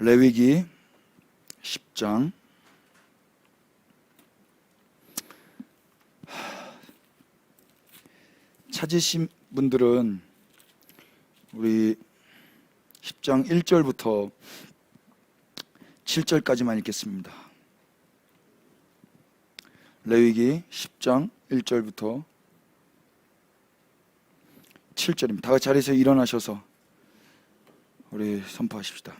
레위기 10장 찾으신 분들은 우리 10장 1절부터 7절까지만 읽겠습니다. 레위기 10장 1절부터 7절입니다. 다 같이 자리에서 일어나셔서 우리 선포하십시다.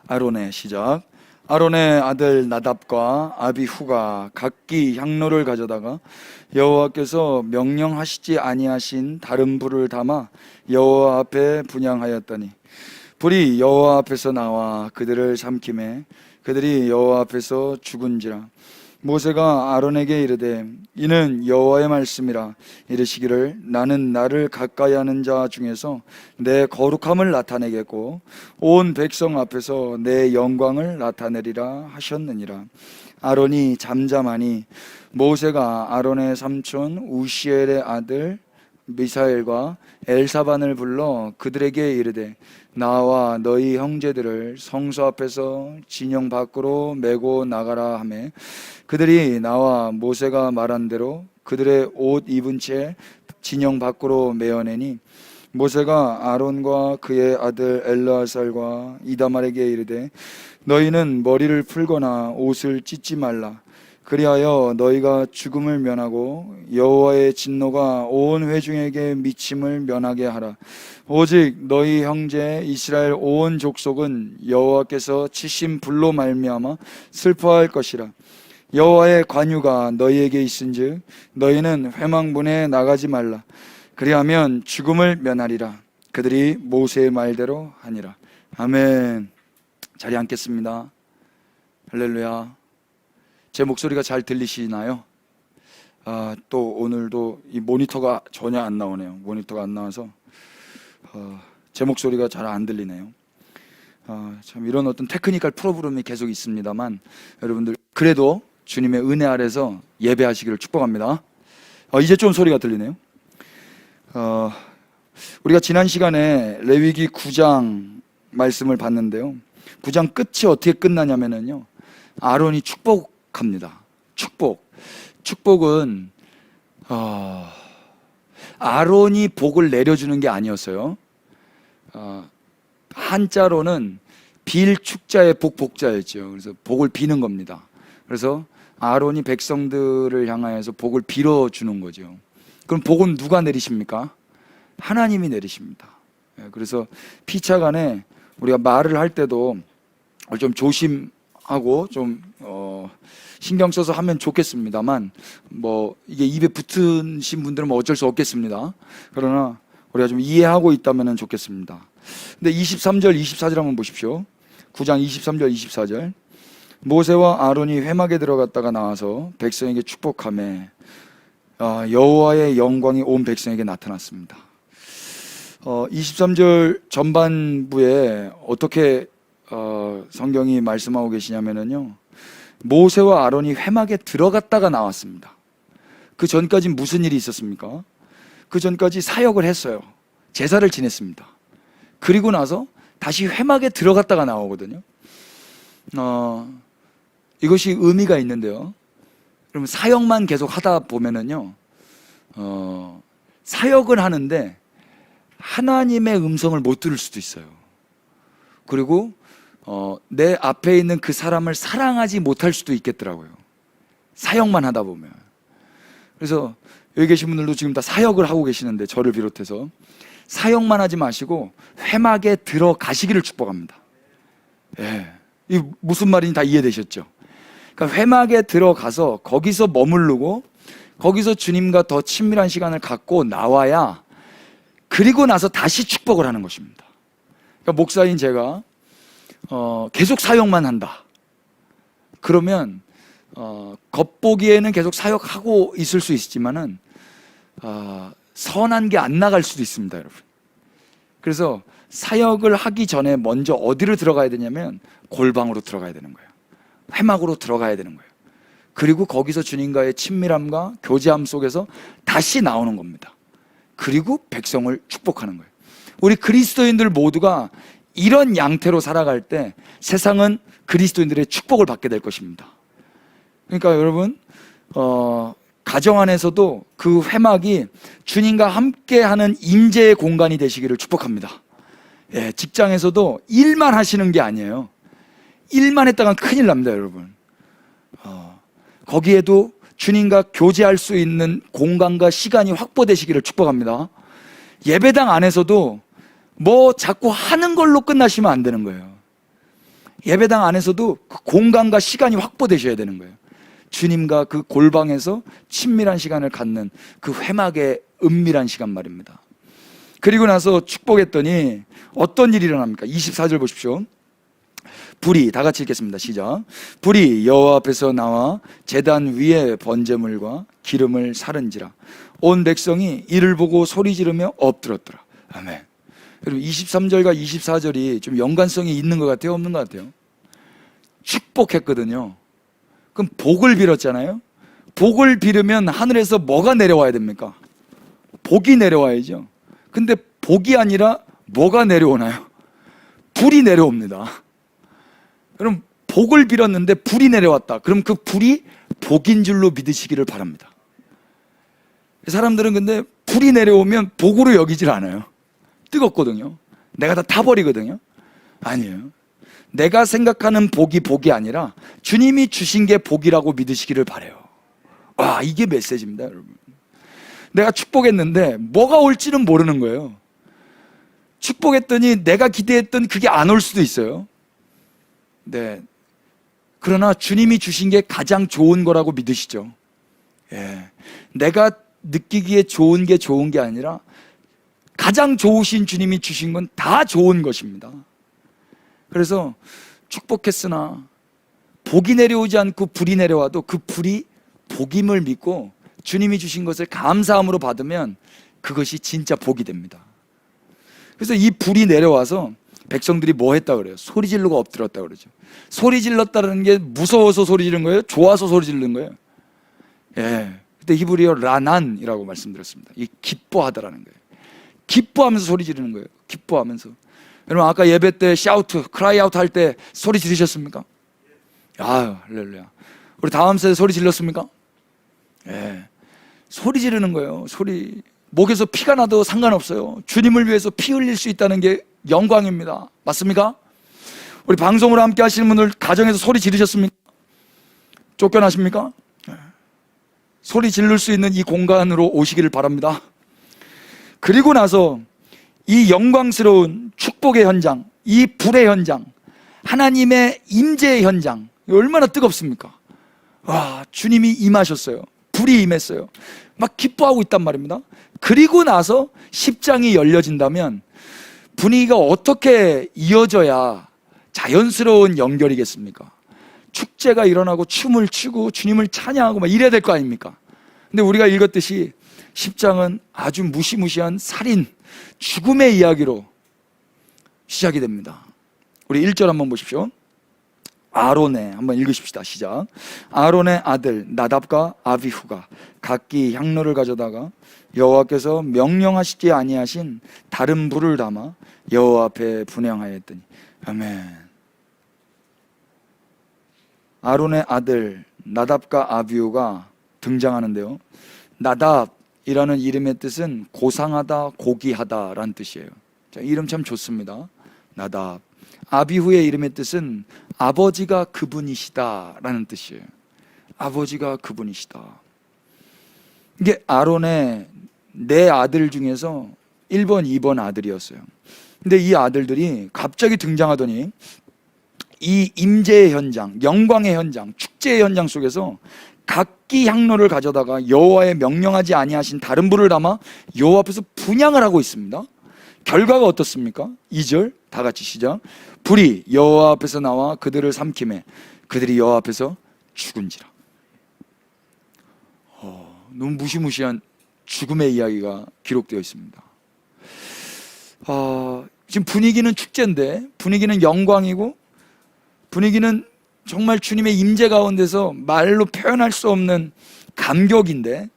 아론의 시작. 아론의 아들 나답과 아비후가 각기 향로를 가져다가 여호와께서 명령하시지 아니하신 다른 불을 담아 여호와 앞에 분향하였더니 불이 여호와 앞에서 나와 그들을 삼키매 그들이 여호와 앞에서 죽은지라. 모세가 아론에게 이르되 이는 여호와의 말씀이라. 이르시기를 나는 나를 가까이 하는 자 중에서 내 거룩함을 나타내겠고 온 백성 앞에서 내 영광을 나타내리라 하셨느니라. 아론이 잠잠하니 모세가 아론의 삼촌 우시엘의 아들 미사엘과 엘사반을 불러 그들에게 이르되 나와 너희 형제들을 성소 앞에서 진영 밖으로 메고 나가라 하매 그들이 나와 모세가 말한 대로 그들의 옷 입은 채 진영 밖으로 메어내니 모세가 아론과 그의 아들 엘르아살과 이다말에게 이르되 너희는 머리를 풀거나 옷을 찢지 말라. 그리하여 너희가 죽음을 면하고 여호와의 진노가 온 회중에게 미침을 면하게 하라. 오직 너희 형제 이스라엘 온 족속은 여호와께서 치신 불로 말미암아 슬퍼할 것이라. 여호와의 관유가 너희에게 있은즉 너희는 회막문에 나가지 말라. 그리하면 죽음을 면하리라. 그들이 모세의 말대로 하니라. 아멘. 자리에 앉겠습니다. 할렐루야. 제 목소리가 잘 들리시나요? 또 오늘도 이 모니터가 전혀 안 나오네요. 모니터가 안 나와서 제 목소리가 잘 안 들리네요. 참 이런 어떤 테크니컬 프로그램이 계속 있습니다만 여러분들 그래도 주님의 은혜 아래서 예배하시기를 축복합니다. 이제 좀 소리가 들리네요. 우리가 지난 시간에 레위기 9장 말씀을 봤는데요. 9장 끝이 어떻게 끝나냐면요, 아론이 축복합니다. 축복은 아론이 복을 내려주는 게 아니었어요. 한자로는 빌 축자의 복자였죠. 그래서 복을 비는 겁니다. 그래서 아론이 백성들을 향하여서 복을 빌어주는 거죠. 그럼 복은 누가 내리십니까? 하나님이 내리십니다. 그래서 피차간에 우리가 말을 할 때도 좀 조심하고 좀 신경 써서 하면 좋겠습니다만 이게 입에 붙으신 분들은 어쩔 수 없겠습니다. 그러나 우리가 좀 이해하고 있다면 좋겠습니다. 근데 23절 24절 한번 보십시오. 9장 23절 24절. 모세와 아론이 회막에 들어갔다가 나와서 백성에게 축복하며 여호와의 영광이 온 백성에게 나타났습니다. 23절 전반부에 어떻게 성경이 말씀하고 계시냐면요, 모세와 아론이 회막에 들어갔다가 나왔습니다. 그 전까지 무슨 일이 있었습니까? 그 전까지 사역을 했어요. 제사를 지냈습니다. 그리고 나서 다시 회막에 들어갔다가 나오거든요. 이것이 의미가 있는데요. 그러면 사역만 계속 하다 보면은요, 사역을 하는데 하나님의 음성을 못 들을 수도 있어요. 그리고 내 앞에 있는 그 사람을 사랑하지 못할 수도 있겠더라고요. 사역만 하다 보면. 그래서 여기 계신 분들도 지금 다 사역을 하고 계시는데 저를 비롯해서 사역만 하지 마시고 회막에 들어가시기를 축복합니다. 예, 이 무슨 말인지 다 이해되셨죠? 그러니까 회막에 들어가서 거기서 머무르고 거기서 주님과 더 친밀한 시간을 갖고 나와야 그리고 나서 다시 축복을 하는 것입니다. 그러니까 목사인 제가 계속 사역만 한다. 그러면 겉보기에는 계속 사역하고 있을 수 있지만은 선한 게 안 나갈 수도 있습니다, 여러분. 그래서 사역을 하기 전에 먼저 어디로 들어가야 되냐면 골방으로 들어가야 되는 거예요. 회막으로 들어가야 되는 거예요. 그리고 거기서 주님과의 친밀함과 교제함 속에서 다시 나오는 겁니다. 그리고 백성을 축복하는 거예요. 우리 그리스도인들 모두가 이런 양태로 살아갈 때 세상은 그리스도인들의 축복을 받게 될 것입니다. 그러니까 여러분, 가정 안에서도 그 회막이 주님과 함께하는 임재의 공간이 되시기를 축복합니다. 예, 직장에서도 일만 하시는 게 아니에요. 일만 했다간 큰일 납니다, 여러분. 거기에도 주님과 교제할 수 있는 공간과 시간이 확보되시기를 축복합니다. 예배당 안에서도 뭐 자꾸 하는 걸로 끝나시면 안 되는 거예요. 예배당 안에서도 그 공간과 시간이 확보되셔야 되는 거예요. 주님과 그 골방에서 친밀한 시간을 갖는 그 회막의 은밀한 시간 말입니다. 그리고 나서 축복했더니 어떤 일이 일어납니까? 24절 보십시오. 불이, 다 같이 읽겠습니다. 시작. 불이 여호와 앞에서 나와 제단 위에 번제물과 기름을 사른지라 온 백성이 이를 보고 소리 지르며 엎드렸더라. 아멘. 여러분, 23절과 24절이 좀 연관성이 있는 것 같아요? 없는 것 같아요? 축복했거든요. 그럼 복을 빌었잖아요. 복을 빌으면 하늘에서 뭐가 내려와야 됩니까? 복이 내려와야죠. 근데 복이 아니라 뭐가 내려오나요? 불이 내려옵니다. 그럼 복을 빌었는데 불이 내려왔다. 그럼 그 불이 복인 줄로 믿으시기를 바랍니다. 사람들은 근데 불이 내려오면 복으로 여기질 않아요. 뜨겁거든요. 내가 다 타버리거든요. 아니에요. 내가 생각하는 복이 아니라 주님이 주신 게 복이라고 믿으시기를 바라요. 와, 이게 메시지입니다, 여러분. 내가 축복했는데 뭐가 올지는 모르는 거예요. 축복했더니 내가 기대했던 그게 안 올 수도 있어요. 네. 그러나 주님이 주신 게 가장 좋은 거라고 믿으시죠. 예. 내가 느끼기에 좋은 게 아니라 가장 좋으신 주님이 주신 건 다 좋은 것입니다. 그래서 축복했으나 복이 내려오지 않고 불이 내려와도 그 불이 복임을 믿고 주님이 주신 것을 감사함으로 받으면 그것이 진짜 복이 됩니다. 그래서 이 불이 내려와서 백성들이 뭐 했다 그래요? 소리 지르고 엎드렸다 그러죠. 소리 질렀다는 게 무서워서 소리 지른 거예요? 좋아서 소리 지른 거예요? 예. 그때 히브리어 라난이라고 말씀드렸습니다. 이 기뻐하다라는 거예요. 기뻐하면서 소리 지르는 거예요. 기뻐하면서. 여러분, 아까 예배 때 샤우트, 크라이 아웃 할 때 소리 지르셨습니까? 아유, 할렐루야. 우리 다음 세대 소리 질렀습니까? 예. 소리 지르는 거예요. 소리. 목에서 피가 나도 상관없어요. 주님을 위해서 피 흘릴 수 있다는 게 영광입니다. 맞습니까? 우리 방송으로 함께 하시는 분들 가정에서 소리 지르셨습니까? 쫓겨나십니까? 소리 지를 수 있는 이 공간으로 오시기를 바랍니다. 그리고 나서 이 영광스러운 축복의 현장, 이 불의 현장, 하나님의 임재의 현장, 얼마나 뜨겁습니까? 와, 주님이 임하셨어요. 불이 임했어요. 막 기뻐하고 있단 말입니다. 그리고 나서 10장이 열려진다면 분위기가 어떻게 이어져야 자연스러운 연결이겠습니까? 축제가 일어나고 춤을 추고 주님을 찬양하고 막 이래야 될 거 아닙니까? 근데 우리가 읽었듯이 10장은 아주 무시무시한 살인, 죽음의 이야기로 시작이 됩니다. 우리 1절 한번 보십시오. 아론의, 한번 읽으십시다. 시작. 아론의 아들 나답과 아비후가 각기 향로를 가져다가 여호와께서 명령하시지 아니하신 다른 불을 담아 여호와 앞에 분향하였더니. 아멘. 아론의 아들 나답과 아비후가 등장하는데요. 나답이라는 이름의 뜻은 고상하다, 고귀하다라는 뜻이에요. 자, 이름 참 좋습니다. 나답. 아비후의 이름의 뜻은 아버지가 그분이시다라는 뜻이에요. 아버지가 그분이시다. 이게 아론의 네 아들 중에서 1번, 2번 아들이었어요. 근데 이 아들들이 갑자기 등장하더니 이 임재의 현장, 영광의 현장, 축제의 현장 속에서 각기 향로를 가져다가 여호와의 명령하지 아니하신 다른 불을 담아 여호와 앞에서 분향을 하고 있습니다. 결과가 어떻습니까? 2절 다 같이 시작. 불이 여호와 앞에서 나와 그들을 삼키매 그들이 여호와 앞에서 죽은지라. 너무 무시무시한 죽음의 이야기가 기록되어 있습니다. 지금 분위기는 축제인데, 분위기는 영광이고, 분위기는 정말 주님의 임재 가운데서 말로 표현할 수 없는 감격인데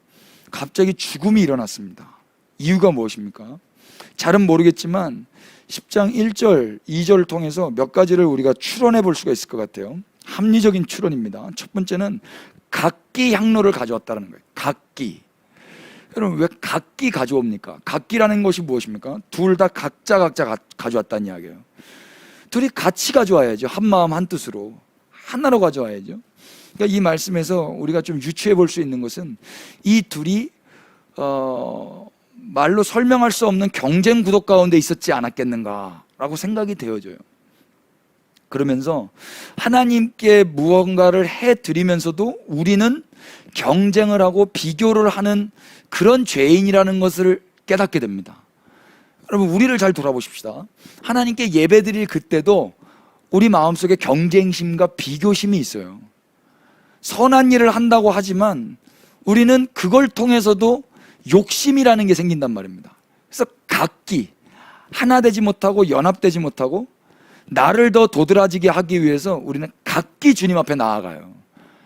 갑자기 죽음이 일어났습니다. 이유가 무엇입니까? 잘은 모르겠지만 10장 1절, 2절을 통해서 몇 가지를 우리가 추론해 볼 수가 있을 것 같아요. 합리적인 추론입니다. 첫 번째는 각기 향로를 가져왔다는 거예요. 각기. 여러분, 왜 각기 가져옵니까? 각기라는 것이 무엇입니까? 둘 다 각자 가져왔다는 이야기예요. 둘이 같이 가져와야죠. 한 마음 한 뜻으로 하나로 가져와야죠. 그러니까 이 말씀에서 우리가 좀 유추해 볼 수 있는 것은 이 둘이 말로 설명할 수 없는 경쟁 구도 가운데 있었지 않았겠는가라고 생각이 되어져요. 그러면서 하나님께 무언가를 해드리면서도 우리는 경쟁을 하고 비교를 하는 그런 죄인이라는 것을 깨닫게 됩니다. 여러분, 우리를 잘 돌아보십시다. 하나님께 예배드릴 그때도 우리 마음속에 경쟁심과 비교심이 있어요. 선한 일을 한다고 하지만 우리는 그걸 통해서도 욕심이라는 게 생긴단 말입니다. 그래서 각기 하나 되지 못하고 연합되지 못하고 나를 더 도드라지게 하기 위해서 우리는 각기 주님 앞에 나아가요.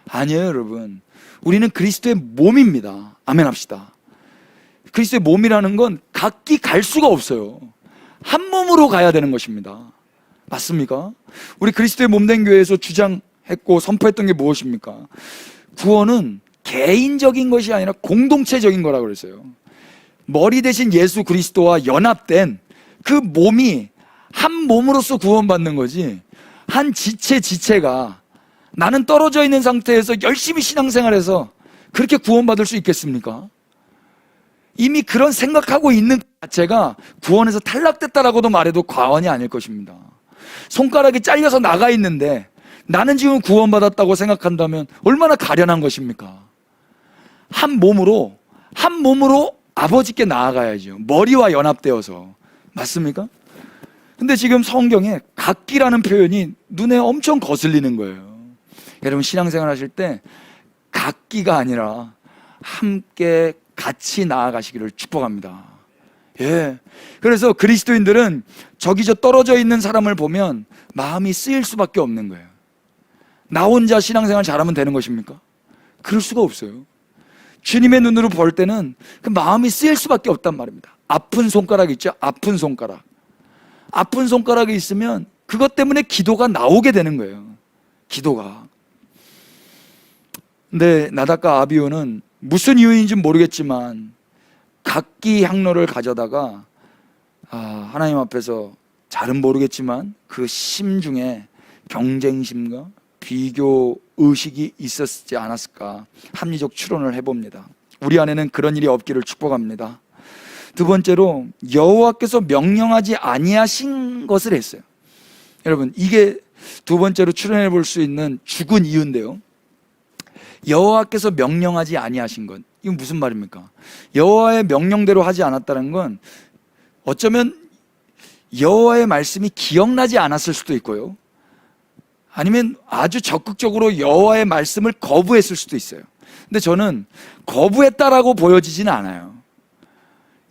아니에요, 여러분. 우리는 그리스도의 몸입니다. 아멘 합시다. 그리스도의 몸이라는 건 각기 갈 수가 없어요. 한 몸으로 가야 되는 것입니다. 맞습니까? 우리 그리스도의 몸된 교회에서 주장했고 선포했던 게 무엇입니까? 구원은 개인적인 것이 아니라 공동체적인 거라고 그랬어요. 머리 대신 예수 그리스도와 연합된 그 몸이 한 몸으로서 구원받는 거지, 한 지체가 나는 떨어져 있는 상태에서 열심히 신앙생활해서 그렇게 구원받을 수 있겠습니까? 이미 그런 생각하고 있는 자체가 구원에서 탈락됐다라고도 말해도 과언이 아닐 것입니다. 손가락이 잘려서 나가 있는데 나는 지금 구원받았다고 생각한다면 얼마나 가련한 것입니까? 한 몸으로 아버지께 나아가야죠. 머리와 연합되어서. 맞습니까? 근데 지금 성경에 각기라는 표현이 눈에 엄청 거슬리는 거예요. 여러분, 신앙생활 하실 때 각기가 아니라 함께 같이 나아가시기를 축복합니다. 예. 그래서 그리스도인들은 저기 저 떨어져 있는 사람을 보면 마음이 쓰일 수밖에 없는 거예요. 나 혼자 신앙생활 잘하면 되는 것입니까? 그럴 수가 없어요. 주님의 눈으로 볼 때는 그 마음이 쓰일 수밖에 없단 말입니다. 아픈 손가락 있죠? 아픈 손가락. 아픈 손가락이 있으면 그것 때문에 기도가 나오게 되는 거예요. 기도가. 근데 나답과 아비후는 무슨 이유인지 모르겠지만 각기 향로를 가져다가 하나님 앞에서 잘은 모르겠지만 그 심중에 경쟁심과 비교 의식이 있었지 않았을까 합리적 추론을 해봅니다. 우리 안에는 그런 일이 없기를 축복합니다. 두 번째로 여호와께서 명령하지 아니하신 것을 했어요. 여러분, 이게 두 번째로 추론해 볼 수 있는 죽은 이유인데요. 여호와께서 명령하지 아니하신 것, 이건 무슨 말입니까? 여호와의 명령대로 하지 않았다는 건 어쩌면 여호와의 말씀이 기억나지 않았을 수도 있고요, 아니면 아주 적극적으로 여호와의 말씀을 거부했을 수도 있어요. 근데 저는 거부했다라고 보여지지는 않아요.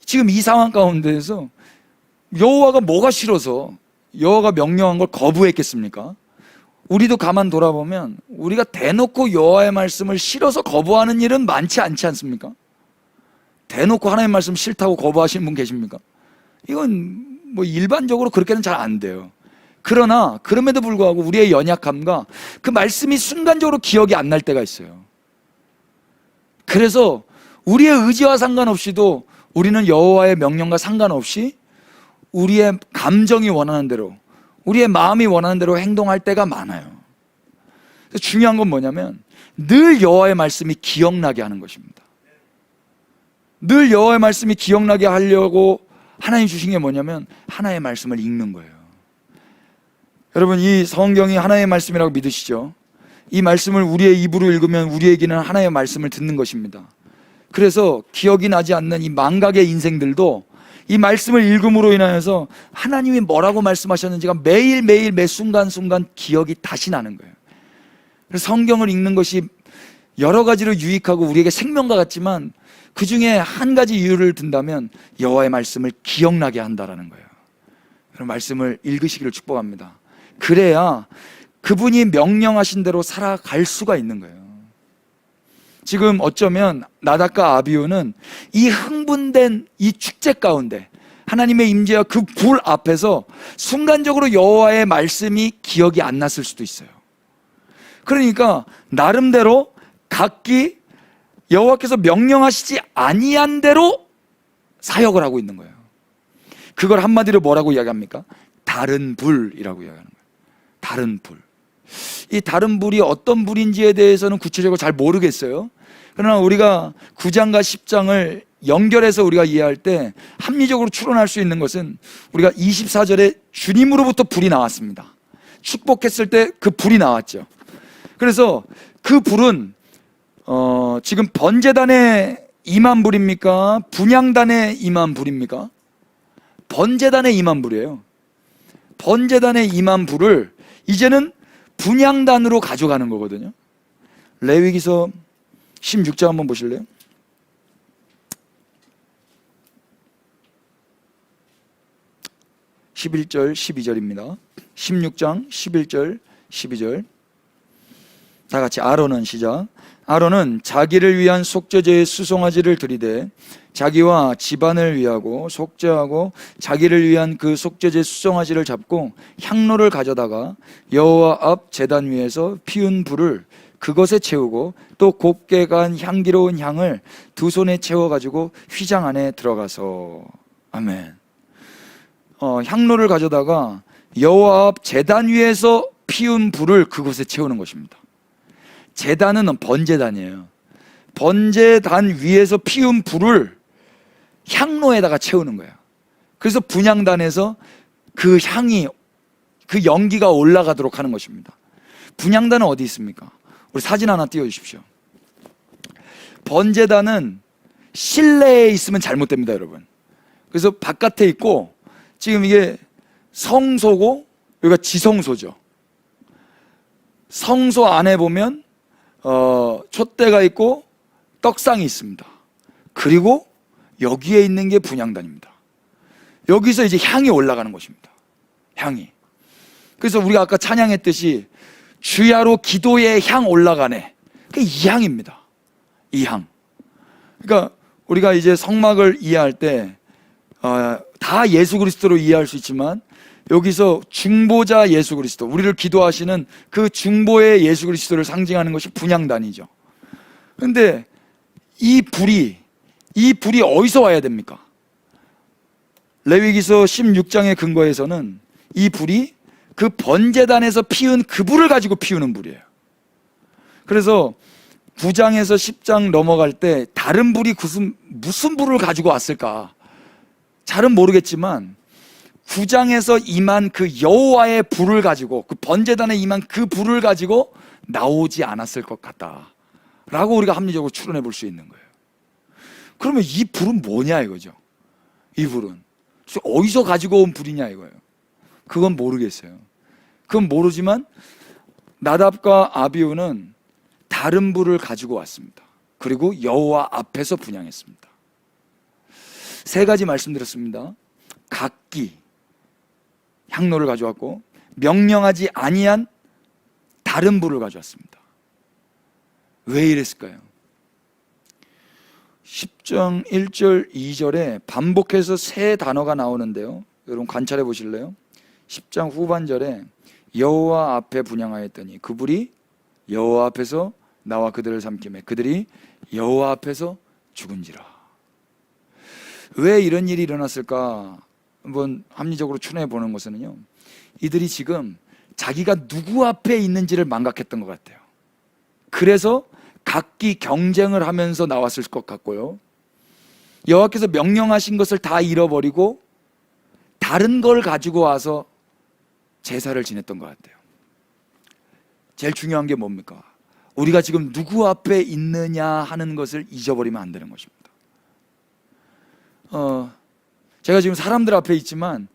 지금 이 상황 가운데에서 여호와가 뭐가 싫어서 여호와가 명령한 걸 거부했겠습니까? 우리도 가만 돌아보면 우리가 대놓고 여호와의 말씀을 싫어서 거부하는 일은 많지 않지 않습니까? 대놓고 하나님의 말씀 싫다고 거부하시는 분 계십니까? 이건 뭐 일반적으로 그렇게는 잘 안 돼요. 그러나 그럼에도 불구하고 우리의 연약함과 그 말씀이 순간적으로 기억이 안 날 때가 있어요. 그래서 우리의 의지와 상관없이도 우리는 여호와의 명령과 상관없이 우리의 감정이 원하는 대로, 우리의 마음이 원하는 대로 행동할 때가 많아요. 중요한 건 뭐냐면 늘 여호와의 말씀이 기억나게 하는 것입니다. 늘 여호와의 말씀이 기억나게 하려고 하나님 주신 게 뭐냐면 하나의 말씀을 읽는 거예요. 여러분, 이 성경이 하나의 말씀이라고 믿으시죠? 이 말씀을 우리의 입으로 읽으면 우리에게는 하나의 말씀을 듣는 것입니다. 그래서 기억이 나지 않는 이 망각의 인생들도 이 말씀을 읽음으로 인하여서 하나님이 뭐라고 말씀하셨는지가 매일매일 매 순간순간 기억이 다시 나는 거예요. 그래서 성경을 읽는 것이 여러 가지로 유익하고 우리에게 생명과 같지만 그 중에 한 가지 이유를 든다면 여호와의 말씀을 기억나게 한다라는 거예요. 그런 말씀을 읽으시기를 축복합니다. 그래야 그분이 명령하신 대로 살아갈 수가 있는 거예요. 지금 어쩌면 나답과 아비후는 이 흥분된 이 축제 가운데, 하나님의 임재와 그 불 앞에서 순간적으로 여호와의 말씀이 기억이 안 났을 수도 있어요. 그러니까 나름대로 각기 여호와께서 명령하시지 아니한 대로 사역을 하고 있는 거예요. 그걸 한마디로 뭐라고 이야기합니까? 다른 불이라고 이야기하는 거예요. 다른 불. 이 다른 불이 어떤 불인지에 대해서는 구체적으로 잘 모르겠어요. 그러나 우리가 9장과 10장을 연결해서 우리가 이해할 때 합리적으로 추론할 수 있는 것은 우리가 24절에 주님으로부터 불이 나왔습니다. 축복했을 때 그 불이 나왔죠. 그래서 그 불은 지금 번제단에 임한 불입니까? 분향단에 임한 불입니까? 번제단에 임한 불이에요. 번제단에 임한 불을 이제는 분향단으로 가져가는 거거든요. 레위기서 16장 한번 보실래요? 11절 12절입니다 16장 11절 12절 다 같이 아론은 시작. 아론은 자기를 위한 속죄제의 수송아지를 드리되 자기와 집안을 위하고 속죄하고 자기를 위한 그 속죄제 수송아지를 잡고 향로를 가져다가 여호와 앞 제단 위에서 피운 불을 그것에 채우고 또 곱게 간 향기로운 향을 두 손에 채워가지고 휘장 안에 들어가서 아멘. 향로를 가져다가 여호와 앞 제단 위에서 피운 불을 그곳에 채우는 것입니다. 제단은 번제단이에요. 번제단 위에서 피운 불을 향로에다가 채우는 거예요. 그래서 분향단에서 그 향이, 그 연기가 올라가도록 하는 것입니다. 분향단은 어디 있습니까? 우리 사진 하나 띄워주십시오. 번제단은 실내에 있으면 잘못됩니다, 여러분. 그래서 바깥에 있고, 지금 이게 성소고 여기가 지성소죠. 성소 안에 보면 촛대가 있고 떡상이 있습니다. 그리고 여기에 있는 게 분향단입니다. 여기서 이제 향이 올라가는 것입니다. 향이. 그래서 우리가 아까 찬양했듯이 주야로 기도의 향 올라가네. 그게 이 향입니다. 이 향. 그러니까 우리가 이제 성막을 이해할 때 다 예수 그리스도로 이해할 수 있지만 여기서 중보자 예수 그리스도, 우리를 기도하시는 그 중보의 예수 그리스도를 상징하는 것이 분향단이죠. 그런데 이 불이 어디서 와야 됩니까? 레위기서 16장의 근거에서는 이 불이 그 번제단에서 피운 그 불을 가지고 피우는 불이에요. 그래서 9장에서 10장 넘어갈 때 다른 불이 무슨 불을 가지고 왔을까? 잘은 모르겠지만 9장에서 임한 그 여호와의 불을 가지고, 그 번제단에 임한 그 불을 가지고 나오지 않았을 것 같다라고 우리가 합리적으로 추론해 볼 수 있는 거예요. 그러면 이 불은 뭐냐 이거죠. 이 불은 어디서 가지고 온 불이냐 이거예요. 그건 모르겠어요. 그건 모르지만 나답과 아비후는 다른 불을 가지고 왔습니다. 그리고 여호와 앞에서 분향했습니다. 세 가지 말씀드렸습니다. 각기 향로를 가져왔고 명령하지 아니한 다른 불을 가져왔습니다. 왜 이랬을까요? 10장 1절 2절에 반복해서 세 단어가 나오는데요, 여러분 관찰해 보실래요? 10장 후반절에 여호와 앞에 분향하였더니 그 불이 여호와 앞에서 나와 그들을 삼키매 그들이 여호와 앞에서 죽은지라. 왜 이런 일이 일어났을까? 한번 합리적으로 추론해 보는 것은요, 이들이 지금 자기가 누구 앞에 있는지를 망각했던 것 같아요. 그래서 각기 경쟁을 하면서 나왔을 것 같고요, 여호와께서 명령하신 것을 다 잃어버리고 다른 걸 가지고 와서 제사를 지냈던 것 같아요. 제일 중요한 게 뭡니까? 우리가 지금 누구 앞에 있느냐 하는 것을 잊어버리면 안 되는 것입니다. 제가 지금 사람들 앞에 있지만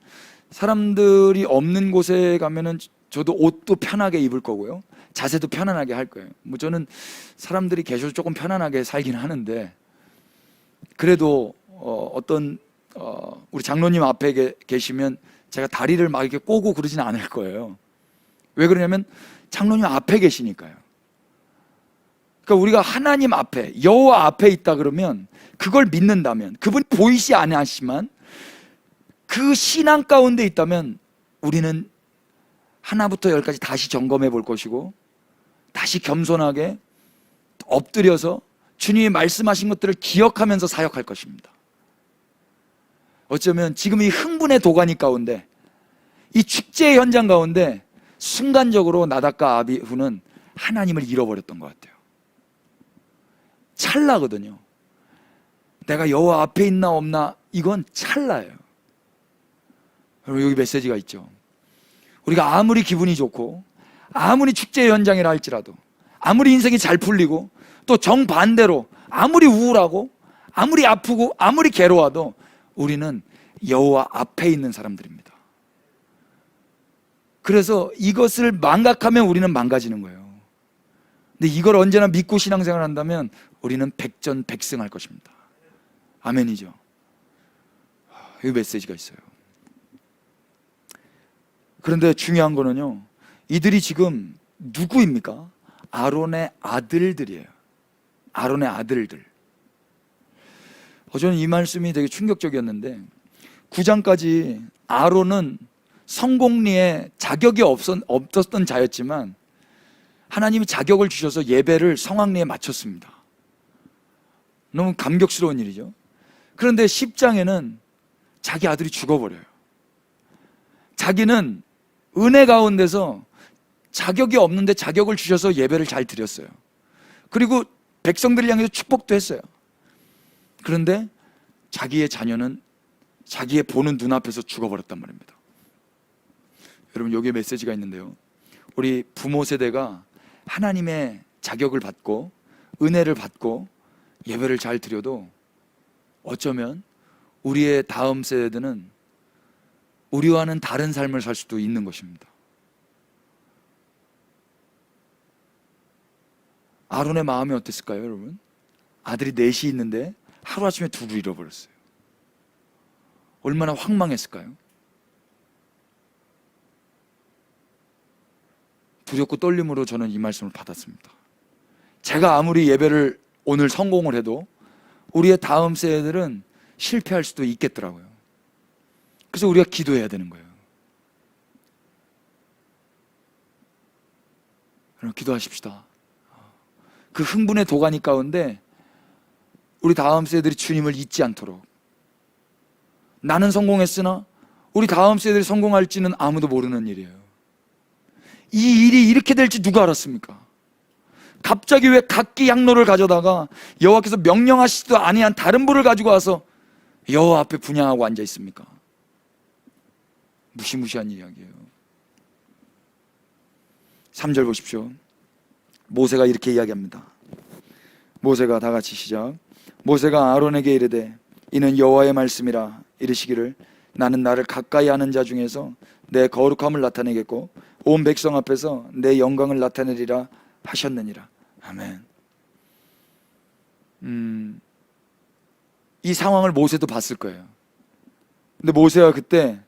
사람들이 없는 곳에 가면은 저도 옷도 편하게 입을 거고요, 자세도 편안하게 할 거예요. 뭐 저는 사람들이 계셔서 조금 편안하게 살긴 하는데, 그래도 우리 장로님 앞에 계시면 제가 다리를 막 이렇게 꼬고 그러진 않을 거예요. 왜 그러냐면 장로님 앞에 계시니까요. 그러니까 우리가 하나님 앞에, 여호와 앞에 있다 그러면, 그걸 믿는다면, 그분이 보이시 아니하시지만 그 신앙 가운데 있다면 우리는 하나부터 열까지 다시 점검해 볼 것이고, 다시 겸손하게 엎드려서 주님이 말씀하신 것들을 기억하면서 사역할 것입니다. 어쩌면 지금 이 흥분의 도가니 가운데, 이 축제의 현장 가운데 순간적으로 나답과 아비후는 하나님을 잃어버렸던 것 같아요. 찰나거든요. 내가 여호와 앞에 있나 없나, 이건 찰나예요. 여러분, 여기 메시지가 있죠. 우리가 아무리 기분이 좋고, 아무리 축제의 현장이라 할지라도, 아무리 인생이 잘 풀리고, 또 정반대로 아무리 우울하고, 아무리 아프고, 아무리 괴로워도 우리는 여호와 앞에 있는 사람들입니다. 그래서 이것을 망각하면 우리는 망가지는 거예요. 근데 이걸 언제나 믿고 신앙생활을 한다면 우리는 백전백승할 것입니다. 아멘이죠. 이 메시지가 있어요. 그런데 중요한 거는요, 이들이 지금 누구입니까? 아론의 아들들이에요. 아론의 아들들. 저는 이 말씀이 되게 충격적이었는데, 9장까지 아론은 성공리에 자격이 없었던 자였지만 하나님이 자격을 주셔서 예배를 성황리에 마쳤습니다. 너무 감격스러운 일이죠. 그런데 10장에는 자기 아들이 죽어버려요. 자기는 은혜 가운데서 자격이 없는데 자격을 주셔서 예배를 잘 드렸어요. 그리고 백성들을 향해서 축복도 했어요. 그런데 자기의 자녀는 자기의 보는 눈앞에서 죽어버렸단 말입니다. 여러분, 여기에 메시지가 있는데요, 우리 부모 세대가 하나님의 자격을 받고 은혜를 받고 예배를 잘 드려도 어쩌면 우리의 다음 세대는 우리와는 다른 삶을 살 수도 있는 것입니다. 아론의 마음이 어땠을까요, 여러분? 아들이 넷이 있는데 하루아침에 둘을 잃어버렸어요. 얼마나 황망했을까요? 두렵고 떨림으로 저는 이 말씀을 받았습니다. 제가 아무리 예배를 오늘 성공을 해도 우리의 다음 세대들은 실패할 수도 있겠더라고요. 그래서 우리가 기도해야 되는 거예요. 여러분, 기도하십시다. 그 흥분의 도가니 가운데 우리 다음 세대들이 주님을 잊지 않도록. 나는 성공했으나 우리 다음 세대들이 성공할지는 아무도 모르는 일이에요. 이 일이 이렇게 될지 누가 알았습니까? 갑자기 왜 각기 향로를 가져다가 여호와께서 명령하시지도 아니한 다른 불을 가지고 와서 여호와 앞에 분향하고 앉아 있습니까? 무시무시한 이야기예요. 3절 보십시오. 모세가 이렇게 이야기합니다. 모세가 다 같이 시작. 모세가 아론에게 이르되 이는 여호와의 말씀이라 이르시기를 나는 나를 가까이 하는 자 중에서 내 거룩함을 나타내겠고 온 백성 앞에서 내 영광을 나타내리라 하셨느니라. 아멘. 이 상황을 모세도 봤을 거예요. 근데 모세가 그때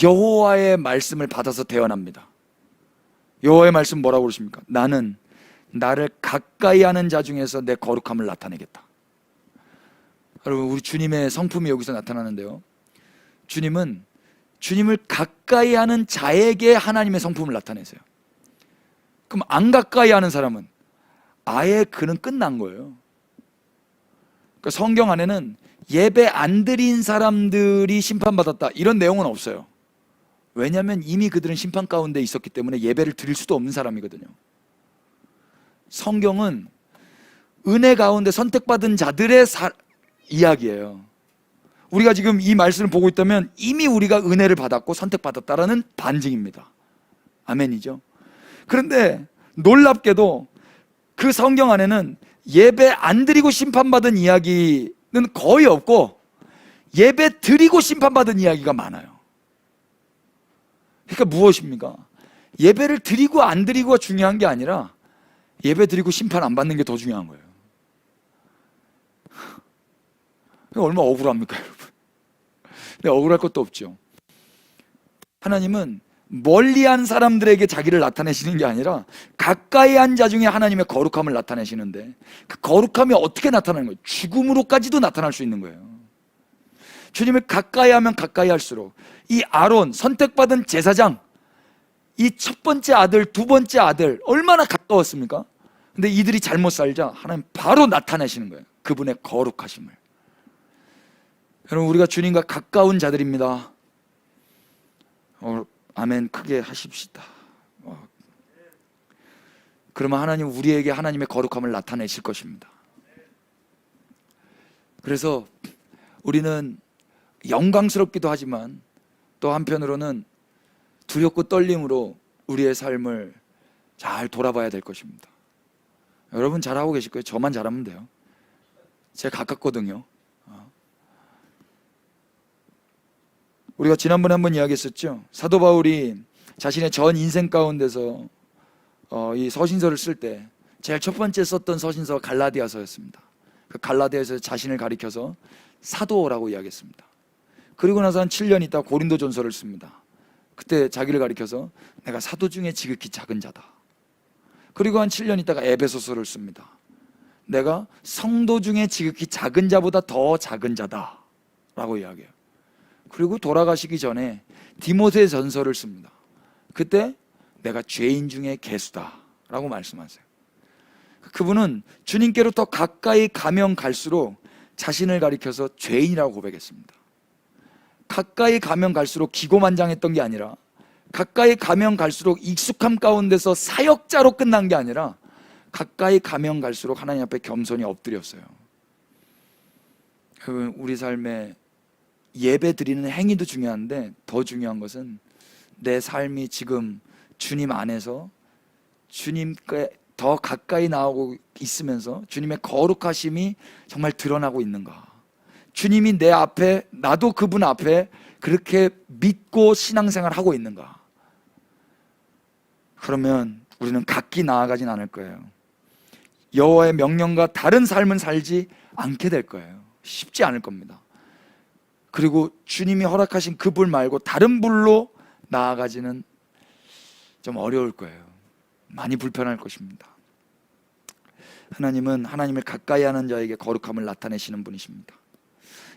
여호와의 말씀을 받아서 대언합니다. 여호와의 말씀 뭐라고 그러십니까? 나는 나를 가까이 하는 자 중에서 내 거룩함을 나타내겠다. 여러분, 우리 주님의 성품이 여기서 나타나는데요, 주님은 주님을 가까이 하는 자에게 하나님의 성품을 나타내세요. 그럼 안 가까이 하는 사람은 아예 그는 끝난 거예요. 그러니까 성경 안에는 예배 안 드린 사람들이 심판받았다 이런 내용은 없어요. 왜냐하면 이미 그들은 심판 가운데 있었기 때문에 예배를 드릴 수도 없는 사람이거든요. 성경은 은혜 가운데 선택받은 자들의 이야기예요. 우리가 지금 이 말씀을 보고 있다면 이미 우리가 은혜를 받았고 선택받았다라는 반증입니다. 아멘이죠. 그런데 놀랍게도 그 성경 안에는 예배 안 드리고 심판받은 이야기는 거의 없고 예배 드리고 심판받은 이야기가 많아요. 그러니까 무엇입니까? 예배를 드리고 안 드리고가 중요한 게 아니라 예배 드리고 심판 안 받는 게 더 중요한 거예요. 얼마나 억울합니까, 여러분? 근데 억울할 것도 없죠. 하나님은 멀리한 사람들에게 자기를 나타내시는 게 아니라 가까이 한 자 중에 하나님의 거룩함을 나타내시는데, 그 거룩함이 어떻게 나타나는 거예요? 죽음으로까지도 나타날 수 있는 거예요. 주님을 가까이 하면 가까이 할수록 이 아론, 선택받은 제사장, 이 첫 번째 아들, 두 번째 아들 얼마나 가까웠습니까? 근데 이들이 잘못 살자 하나님 바로 나타내시는 거예요. 그분의 거룩하심을. 여러분, 우리가 주님과 가까운 자들입니다. 아멘 크게 하십시다. 그러면 하나님 우리에게 하나님의 거룩함을 나타내실 것입니다. 그래서 우리는 영광스럽기도 하지만 또 한편으로는 두렵고 떨림으로 우리의 삶을 잘 돌아봐야 될 것입니다. 여러분 잘하고 계실 거예요. 저만 잘하면 돼요. 제가 가깝거든요. 우리가 지난번에 한번 이야기했었죠. 사도 바울이 자신의 전 인생 가운데서 이 서신서를 쓸 때 제일 첫 번째 썼던 서신서가 갈라디아서였습니다. 그 갈라디아에서 자신을 가리켜서 사도라고 이야기했습니다. 그리고 나서 한 7년 있다 고린도전서를 씁니다. 그때 자기를 가리켜서 내가 사도 중에 지극히 작은 자다. 그리고 한 7년 있다가 에베소서를 씁니다. 내가 성도 중에 지극히 작은 자보다 더 작은 자다 라고 이야기해요. 그리고 돌아가시기 전에 디모데 전서를 씁니다. 그때 내가 죄인 중에 괴수다 라고 말씀하세요. 그분은 주님께로 더 가까이 가면 갈수록 자신을 가리켜서 죄인이라고 고백했습니다. 가까이 가면 갈수록 기고만장했던 게 아니라 가까이 가면 갈수록 익숙함 가운데서 사역자로 끝난 게 아니라 가까이 가면 갈수록 하나님 앞에 겸손히 엎드렸어요. 우리 삶에 예배 드리는 행위도 중요한데 더 중요한 것은 내 삶이 지금 주님 안에서 주님께 더 가까이 나오고 있으면서 주님의 거룩하심이 정말 드러나고 있는가. 주님이 내 앞에, 나도 그분 앞에 그렇게 믿고 신앙생활 하고 있는가. 그러면 우리는 각기 나아가진 않을 거예요. 여호와의 명령과 다른 삶은 살지 않게 될 거예요. 쉽지 않을 겁니다. 그리고 주님이 허락하신 그 불 말고 다른 불로 나아가지는 좀 어려울 거예요. 많이 불편할 것입니다. 하나님은 하나님을 가까이 하는 자에게 거룩함을 나타내시는 분이십니다.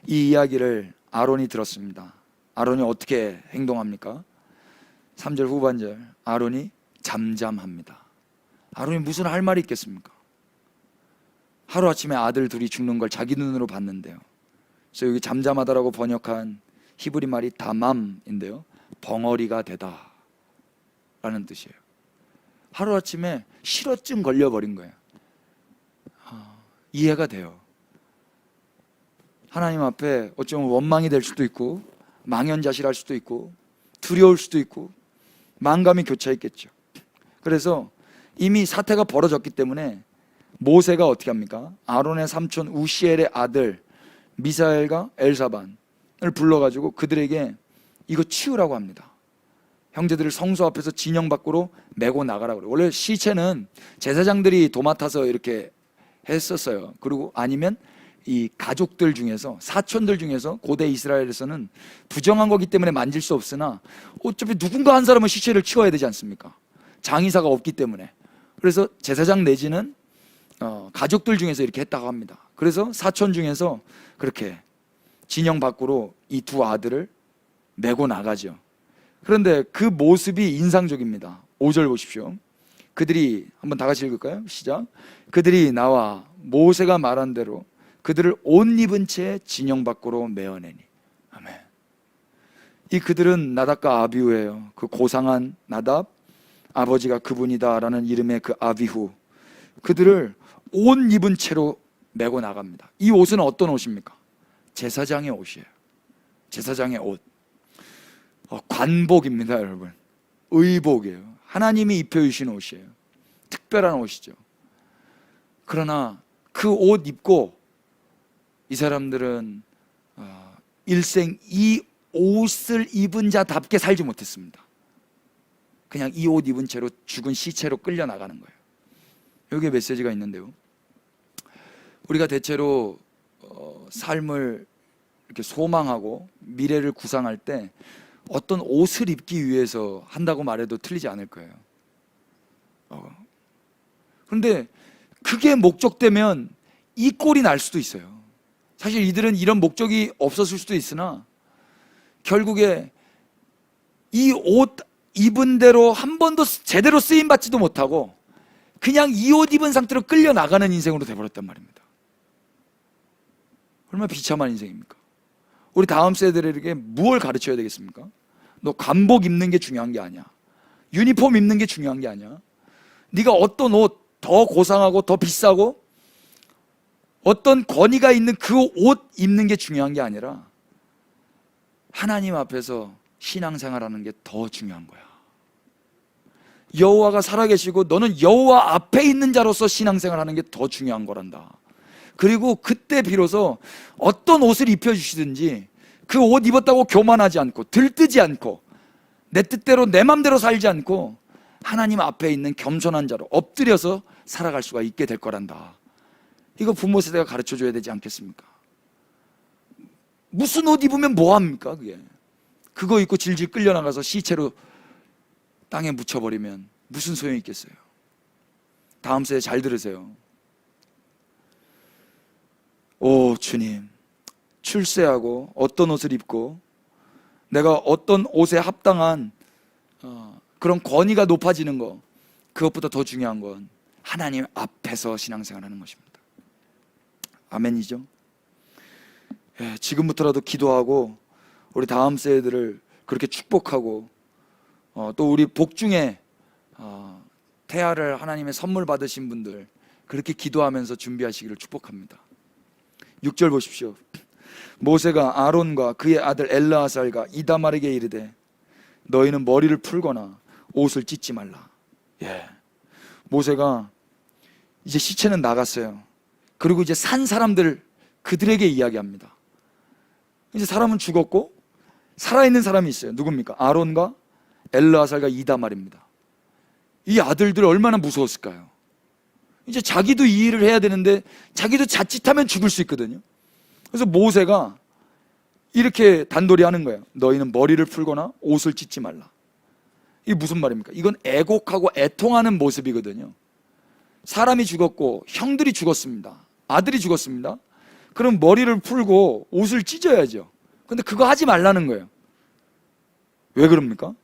이 이야기를 아론이 들었습니다. 아론이 어떻게 행동합니까? 3절 후반절, 아론이 잠잠합니다. 아론이 무슨 할 말이 있겠습니까? 하루아침에 아들 둘이 죽는 걸 자기 눈으로 봤는데요. 그래서 여기 잠잠하다라고 번역한 히브리 말이 다맘인데요, 벙어리가 되다 라는 뜻이에요. 하루아침에 실어증 걸려버린 거예요. 이해가 돼요. 하나님 앞에 어쩌면 원망이 될 수도 있고 망연자실할 수도 있고 두려울 수도 있고 만감이 교차했겠죠. 그래서 이미 사태가 벌어졌기 때문에 모세가 어떻게 합니까? 아론의 삼촌 우시엘의 아들 미사엘과 엘사반을 불러가지고 그들에게 이거 치우라고 합니다. 형제들을 성소 앞에서 진영 밖으로 메고 나가라고 그래요. 원래 시체는 제사장들이 도맡아서 이렇게 했었어요. 그리고 아니면 이 가족들 중에서, 사촌들 중에서 고대 이스라엘에서는 부정한 거기 때문에 만질 수 없으나 어차피 누군가 한 사람은 시체를 치워야 되지 않습니까? 장의사가 없기 때문에. 그래서 제사장 내지는 가족들 중에서 이렇게 했다고 합니다. 그래서 사촌 중에서 그렇게 진영 밖으로 이 두 아들을 메고 나가죠. 그런데 그 모습이 인상적입니다. 5절 보십시오. 그들이, 한번 다 같이 읽을까요? 시작. 그들이 나와 모세가 말한 대로 그들을 옷 입은 채 진영 밖으로 메어내니. 아멘. 이 그들은 나답과 아비후예요. 그 고상한 나답, 아버지가 그분이다라는 이름의 그 아비후, 그들을 옷 입은 채로 메고 나갑니다. 이 옷은 어떤 옷입니까? 제사장의 옷이에요. 제사장의 옷. 관복입니다, 여러분. 의복이에요. 하나님이 입혀주신 옷이에요. 특별한 옷이죠. 그러나 그 옷 입고 이 사람들은 일생 이 옷을 입은 자답게 살지 못했습니다. 그냥 이 옷 입은 채로 죽은 시체로 끌려 나가는 거예요. 여기에 메시지가 있는데요, 우리가 대체로 삶을 이렇게 소망하고 미래를 구상할 때 어떤 옷을 입기 위해서 한다고 말해도 틀리지 않을 거예요. 그런데 그게 목적되면 이 꼴이 날 수도 있어요. 사실 이들은 이런 목적이 없었을 수도 있으나 결국에 이 옷 입은 대로 한 번도 제대로 쓰임 받지도 못하고 그냥 이 옷 입은 상태로 끌려 나가는 인생으로 돼버렸단 말입니다. 얼마나 비참한 인생입니까? 우리 다음 세대들에게 무엇을 가르쳐야 되겠습니까? 너 관복 입는 게 중요한 게 아니야. 유니폼 입는 게 중요한 게 아니야. 네가 어떤 옷 더 고상하고 더 비싸고 어떤 권위가 있는 그 옷 입는 게 중요한 게 아니라 하나님 앞에서 신앙생활하는 게 더 중요한 거야. 여호와가 살아계시고 너는 여호와 앞에 있는 자로서 신앙생활하는 게 더 중요한 거란다. 그리고 그때 비로소 어떤 옷을 입혀주시든지 그 옷 입었다고 교만하지 않고 들뜨지 않고 내 뜻대로 내 맘대로 살지 않고 하나님 앞에 있는 겸손한 자로 엎드려서 살아갈 수가 있게 될 거란다. 이거 부모 세대가 가르쳐줘야 되지 않겠습니까? 무슨 옷 입으면 뭐합니까 그게? 그거 입고 질질 끌려나가서 시체로 땅에 묻혀버리면 무슨 소용이 있겠어요? 다음 세대 잘 들으세요. 오 주님, 출세하고 어떤 옷을 입고 내가 어떤 옷에 합당한 그런 권위가 높아지는 거, 그것보다 더 중요한 건 하나님 앞에서 신앙생활하는 것입니다. 아멘이죠? 예, 지금부터라도 기도하고 우리 다음 세대들을 그렇게 축복하고 또 우리 복중에 태아를 하나님의 선물 받으신 분들 그렇게 기도하면서 준비하시기를 축복합니다. 6절 보십시오. 모세가 아론과 그의 아들 엘르아살과 이다말에게 이르되 너희는 머리를 풀거나 옷을 찢지 말라. 예. 모세가 이제 시체는 나갔어요. 그리고 이제 산 사람들 그들에게 이야기합니다. 이제 사람은 죽었고 살아있는 사람이 있어요. 누굽니까? 아론과 엘르아살과 이다말입니다. 이 아들들 얼마나 무서웠을까요? 이제 자기도 이 일을 해야 되는데 자기도 자칫하면 죽을 수 있거든요. 그래서 모세가 이렇게 단도리 하는 거예요. 너희는 머리를 풀거나 옷을 찢지 말라. 이게 무슨 말입니까? 이건 애곡하고 애통하는 모습이거든요. 사람이 죽었고 형들이 죽었습니다. 아들이 죽었습니다. 그럼 머리를 풀고 옷을 찢어야죠. 근데 그거 하지 말라는 거예요. 왜 그럽니까?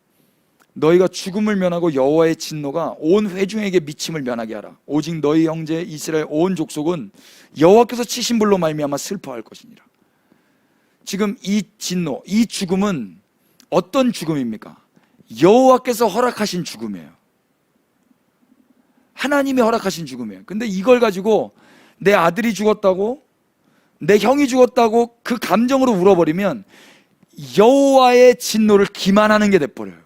너희가 죽음을 면하고 여호와의 진노가 온 회중에게 미침을 면하게 하라. 오직 너희 형제 이스라엘 온 족속은 여호와께서 치신 불로 말미암아 슬퍼할 것이니라. 지금 이 진노, 이 죽음은 어떤 죽음입니까? 여호와께서 허락하신 죽음이에요. 하나님이 허락하신 죽음이에요. 근데 이걸 가지고 내 아들이 죽었다고, 내 형이 죽었다고 그 감정으로 울어버리면 여호와의 진노를 기만하는 게 돼버려요.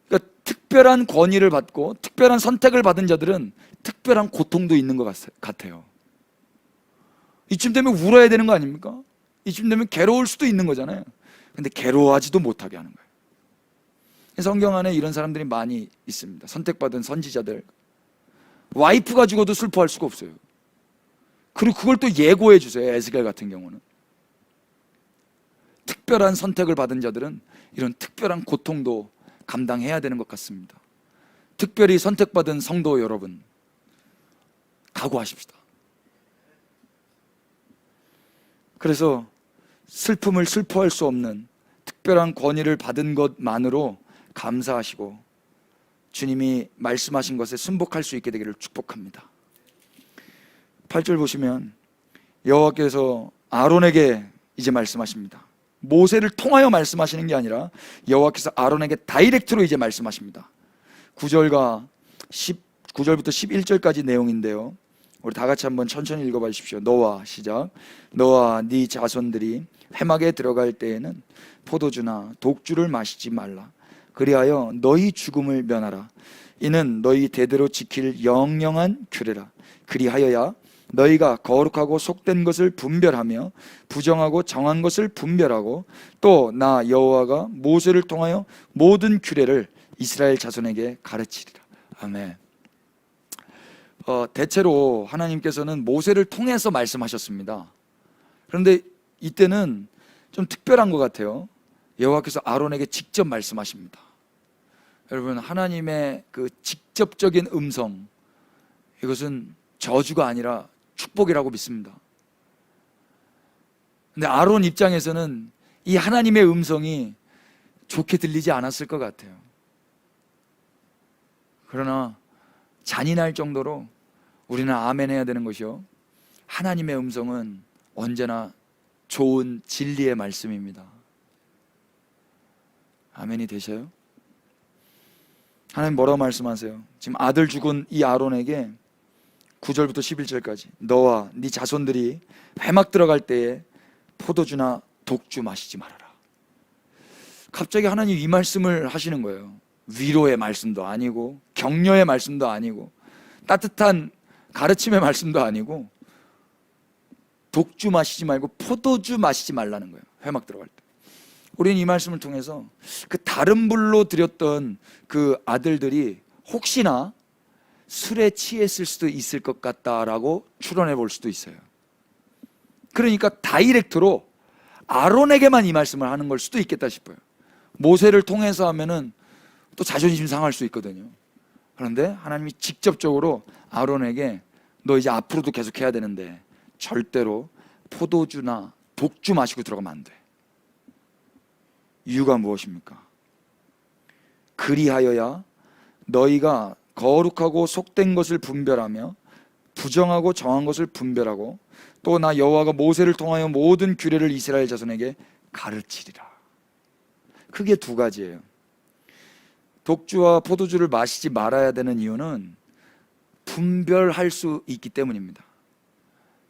그러니까 특별한 권위를 받고 특별한 선택을 받은 자들은 특별한 고통도 있는 것 같아요. 이쯤 되면 울어야 되는 거 아닙니까? 이쯤 되면 괴로울 수도 있는 거잖아요. 근데 괴로워하지도 못하게 하는 거예요. 성경 안에 이런 사람들이 많이 있습니다. 선택받은 선지자들. 와이프가 죽어도 슬퍼할 수가 없어요. 그리고 그걸 또 예고해 주세요. 에스겔 같은 경우는. 특별한 선택을 받은 자들은 이런 특별한 고통도 감당해야 되는 것 같습니다. 특별히 선택받은 성도 여러분, 각오하십시다. 그래서 슬픔을 슬퍼할 수 없는 특별한 권위를 받은 것만으로 감사하시고 주님이 말씀하신 것에 순복할 수 있게 되기를 축복합니다. 8절 보시면 여호와께서 아론에게 이제 말씀하십니다. 모세를 통하여 말씀하시는 게 아니라 여호와께서 아론에게 다이렉트로 이제 말씀하십니다. 9절부터 11절까지 내용인데요, 우리 다 같이 한번 천천히 읽어봐 주십시오. 너와 시작. 너와 네 자손들이 회막에 들어갈 때에는 포도주나 독주를 마시지 말라. 그리하여 너희 죽음을 면하라. 이는 너희 대대로 지킬 영영한 규례라. 그리하여야 너희가 거룩하고 속된 것을 분별하며 부정하고 정한 것을 분별하고 또 나 여호와가 모세를 통하여 모든 규례를 이스라엘 자손에게 가르치리라. 아멘. 대체로 하나님께서는 모세를 통해서 말씀하셨습니다. 그런데 이때는 좀 특별한 것 같아요. 여호와께서 아론에게 직접 말씀하십니다. 여러분, 하나님의 그 직접적인 음성, 이것은 저주가 아니라 축복이라고 믿습니다. 근데 아론 입장에서는 이 하나님의 음성이 좋게 들리지 않았을 것 같아요. 그러나 잔인할 정도로 우리는 아멘 해야 되는 것이요, 하나님의 음성은 언제나 좋은 진리의 말씀입니다. 아멘이 되셔요? 하나님 뭐라고 말씀하세요? 지금 아들 죽은 이 아론에게 9절부터 11절까지 너와 네 자손들이 회막 들어갈 때에 포도주나 독주 마시지 말아라. 갑자기 하나님 이 말씀을 하시는 거예요. 위로의 말씀도 아니고 격려의 말씀도 아니고 따뜻한 가르침의 말씀도 아니고 독주 마시지 말고 포도주 마시지 말라는 거예요. 회막 들어갈 때. 우리는 이 말씀을 통해서 그 다른 불로 드렸던 그 아들들이 혹시나 술에 취했을 수도 있을 것 같다라고 추론해 볼 수도 있어요. 그러니까 다이렉트로 아론에게만 이 말씀을 하는 걸 수도 있겠다 싶어요. 모세를 통해서 하면은 또 자존심 상할 수 있거든요. 그런데 하나님이 직접적으로 아론에게 너 이제 앞으로도 계속 해야 되는데 절대로 포도주나 독주 마시고 들어가면 안 돼. 이유가 무엇입니까? 그리하여야 너희가 거룩하고 속된 것을 분별하며 부정하고 정한 것을 분별하고 또 나 여호와가 모세를 통하여 모든 규례를 이스라엘 자손에게 가르치리라. 크게 두 가지예요. 독주와 포도주를 마시지 말아야 되는 이유는 분별할 수 있기 때문입니다.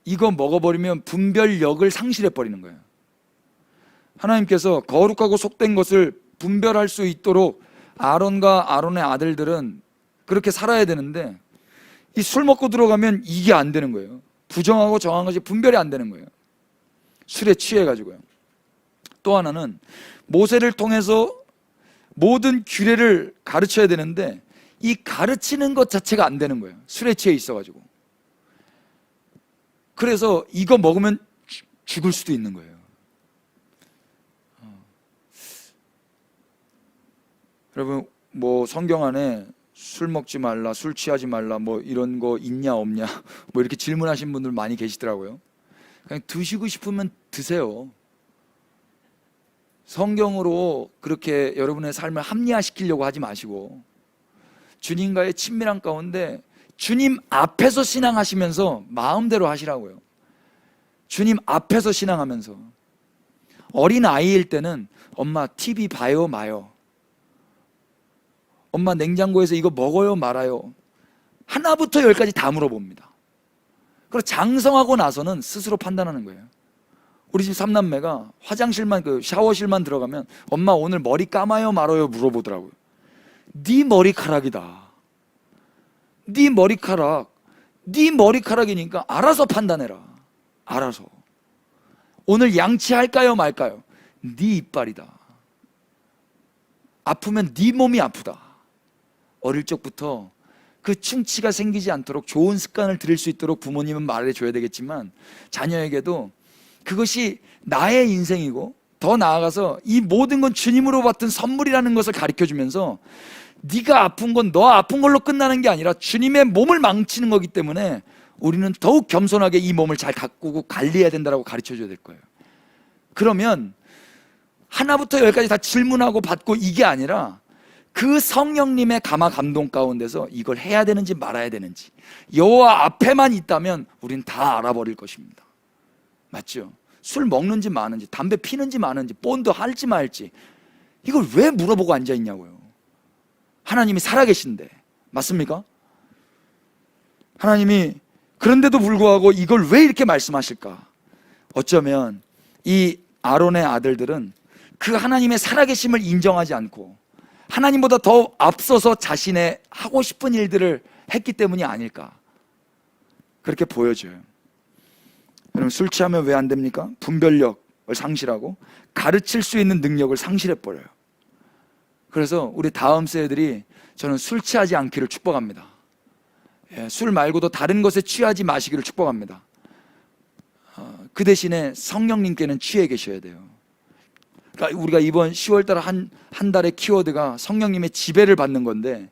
이거 먹어버리면 분별력을 상실해버리는 거예요. 하나님께서 거룩하고 속된 것을 분별할 수 있도록 아론과 아론의 아들들은 그렇게 살아야 되는데 이 술 먹고 들어가면 이게 안 되는 거예요. 부정하고 정한 것이 분별이 안 되는 거예요. 술에 취해가지고요. 또 하나는 모세를 통해서 모든 규례를 가르쳐야 되는데 이 가르치는 것 자체가 안 되는 거예요. 술에 취해 있어가지고. 그래서 이거 먹으면 죽을 수도 있는 거예요. 여러분, 뭐 성경 안에 술 먹지 말라, 술 취하지 말라, 뭐 이런 거 있냐 없냐 뭐 이렇게 질문하신 분들 많이 계시더라고요. 그냥 드시고 싶으면 드세요. 성경으로 그렇게 여러분의 삶을 합리화시키려고 하지 마시고 주님과의 친밀한 가운데 주님 앞에서 신앙하시면서 마음대로 하시라고요. 주님 앞에서 신앙하면서. 어린 아이일 때는 엄마 TV 봐요 마요, 엄마 냉장고에서 이거 먹어요 말아요, 하나부터 열까지 다 물어봅니다. 그리고 장성하고 나서는 스스로 판단하는 거예요. 우리 집 삼남매가 화장실만 그 샤워실만 들어가면 엄마 오늘 머리 감아요 말아요 물어보더라고요. 네 머리카락이다. 네 머리카락. 네 머리카락이니까 알아서 판단해라. 알아서. 오늘 양치할까요 말까요? 네 이빨이다. 아프면 네 몸이 아프다. 어릴 적부터 그 충치가 생기지 않도록 좋은 습관을 들일 수 있도록 부모님은 말해줘야 되겠지만 자녀에게도 그것이 나의 인생이고 더 나아가서 이 모든 건 주님으로 받은 선물이라는 것을 가르쳐주면서 네가 아픈 건 너 아픈 걸로 끝나는 게 아니라 주님의 몸을 망치는 거기 때문에 우리는 더욱 겸손하게 이 몸을 잘 가꾸고 관리해야 된다고 가르쳐줘야 될 거예요. 그러면 하나부터 열까지 다 질문하고 받고 이게 아니라 그 성령님의 감화 감동 가운데서 이걸 해야 되는지 말아야 되는지 여호와 앞에만 있다면 우린 다 알아버릴 것입니다. 맞죠? 술 먹는지 마는지, 담배 피는지 마는지, 본드 할지 말지 이걸 왜 물어보고 앉아있냐고요. 하나님이 살아계신데. 맞습니까? 하나님이 그런데도 불구하고 이걸 왜 이렇게 말씀하실까? 어쩌면 이 아론의 아들들은 그 하나님의 살아계심을 인정하지 않고 하나님보다 더 앞서서 자신의 하고 싶은 일들을 했기 때문이 아닐까, 그렇게 보여져요. 여러분, 술 취하면 왜 안 됩니까? 분별력을 상실하고 가르칠 수 있는 능력을 상실해버려요. 그래서 우리 다음 세대들이 저는 술 취하지 않기를 축복합니다. 술 말고도 다른 것에 취하지 마시기를 축복합니다. 그 대신에 성령님께는 취해 계셔야 돼요. 그러니까 우리가 이번 10월달 한 달의 키워드가 성령님의 지배를 받는 건데,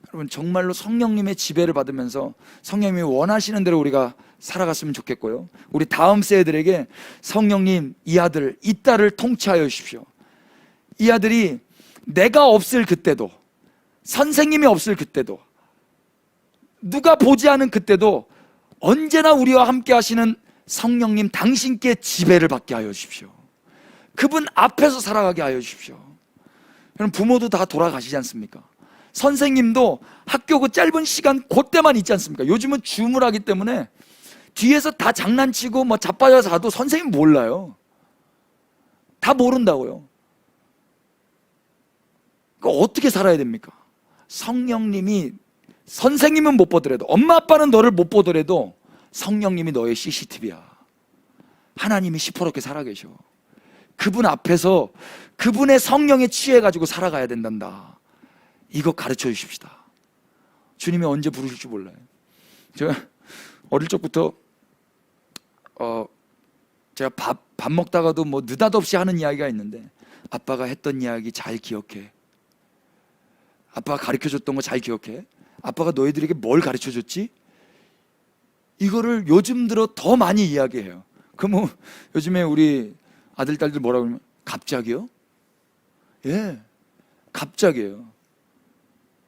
여러분 정말로 성령님의 지배를 받으면서 성령님이 원하시는 대로 우리가 살아갔으면 좋겠고요. 우리 다음 세대들에게 성령님 이 아들 이 딸을 통치하여 주십시오. 이 아들이 내가 없을 그때도, 선생님이 없을 그때도, 누가 보지 않은 그때도 언제나 우리와 함께 하시는 성령님 당신께 지배를 받게 하여 주십시오. 그분 앞에서 살아가게 하여 주십시오. 여러분, 부모도 다 돌아가시지 않습니까? 선생님도 학교 그 짧은 시간 그때만 있지 않습니까? 요즘은 줌을 하기 때문에 뒤에서 다 장난치고 뭐 자빠져 자도 선생님 몰라요. 다 모른다고요. 그러니까 어떻게 살아야 됩니까? 성령님이, 선생님은 못 보더라도, 엄마 아빠는 너를 못 보더라도 성령님이 너의 CCTV야. 하나님이 시퍼렇게 살아계셔. 그분 앞에서 그분의 성령에 취해가지고 살아가야 된단다. 이거 가르쳐 주십시다. 주님이 언제 부르실지 몰라요. 제가 어릴 적부터 제가 밥 먹다가도 뭐 느닷없이 하는 이야기가 있는데, 아빠가 했던 이야기 잘 기억해. 아빠가 가르쳐줬던 거 잘 기억해. 아빠가 너희들에게 뭘 가르쳐줬지? 이거를 요즘 들어 더 많이 이야기해요. 그럼 요즘에 우리 아들 딸들 뭐라고 그러면 갑자기요? 예, 갑자기예요.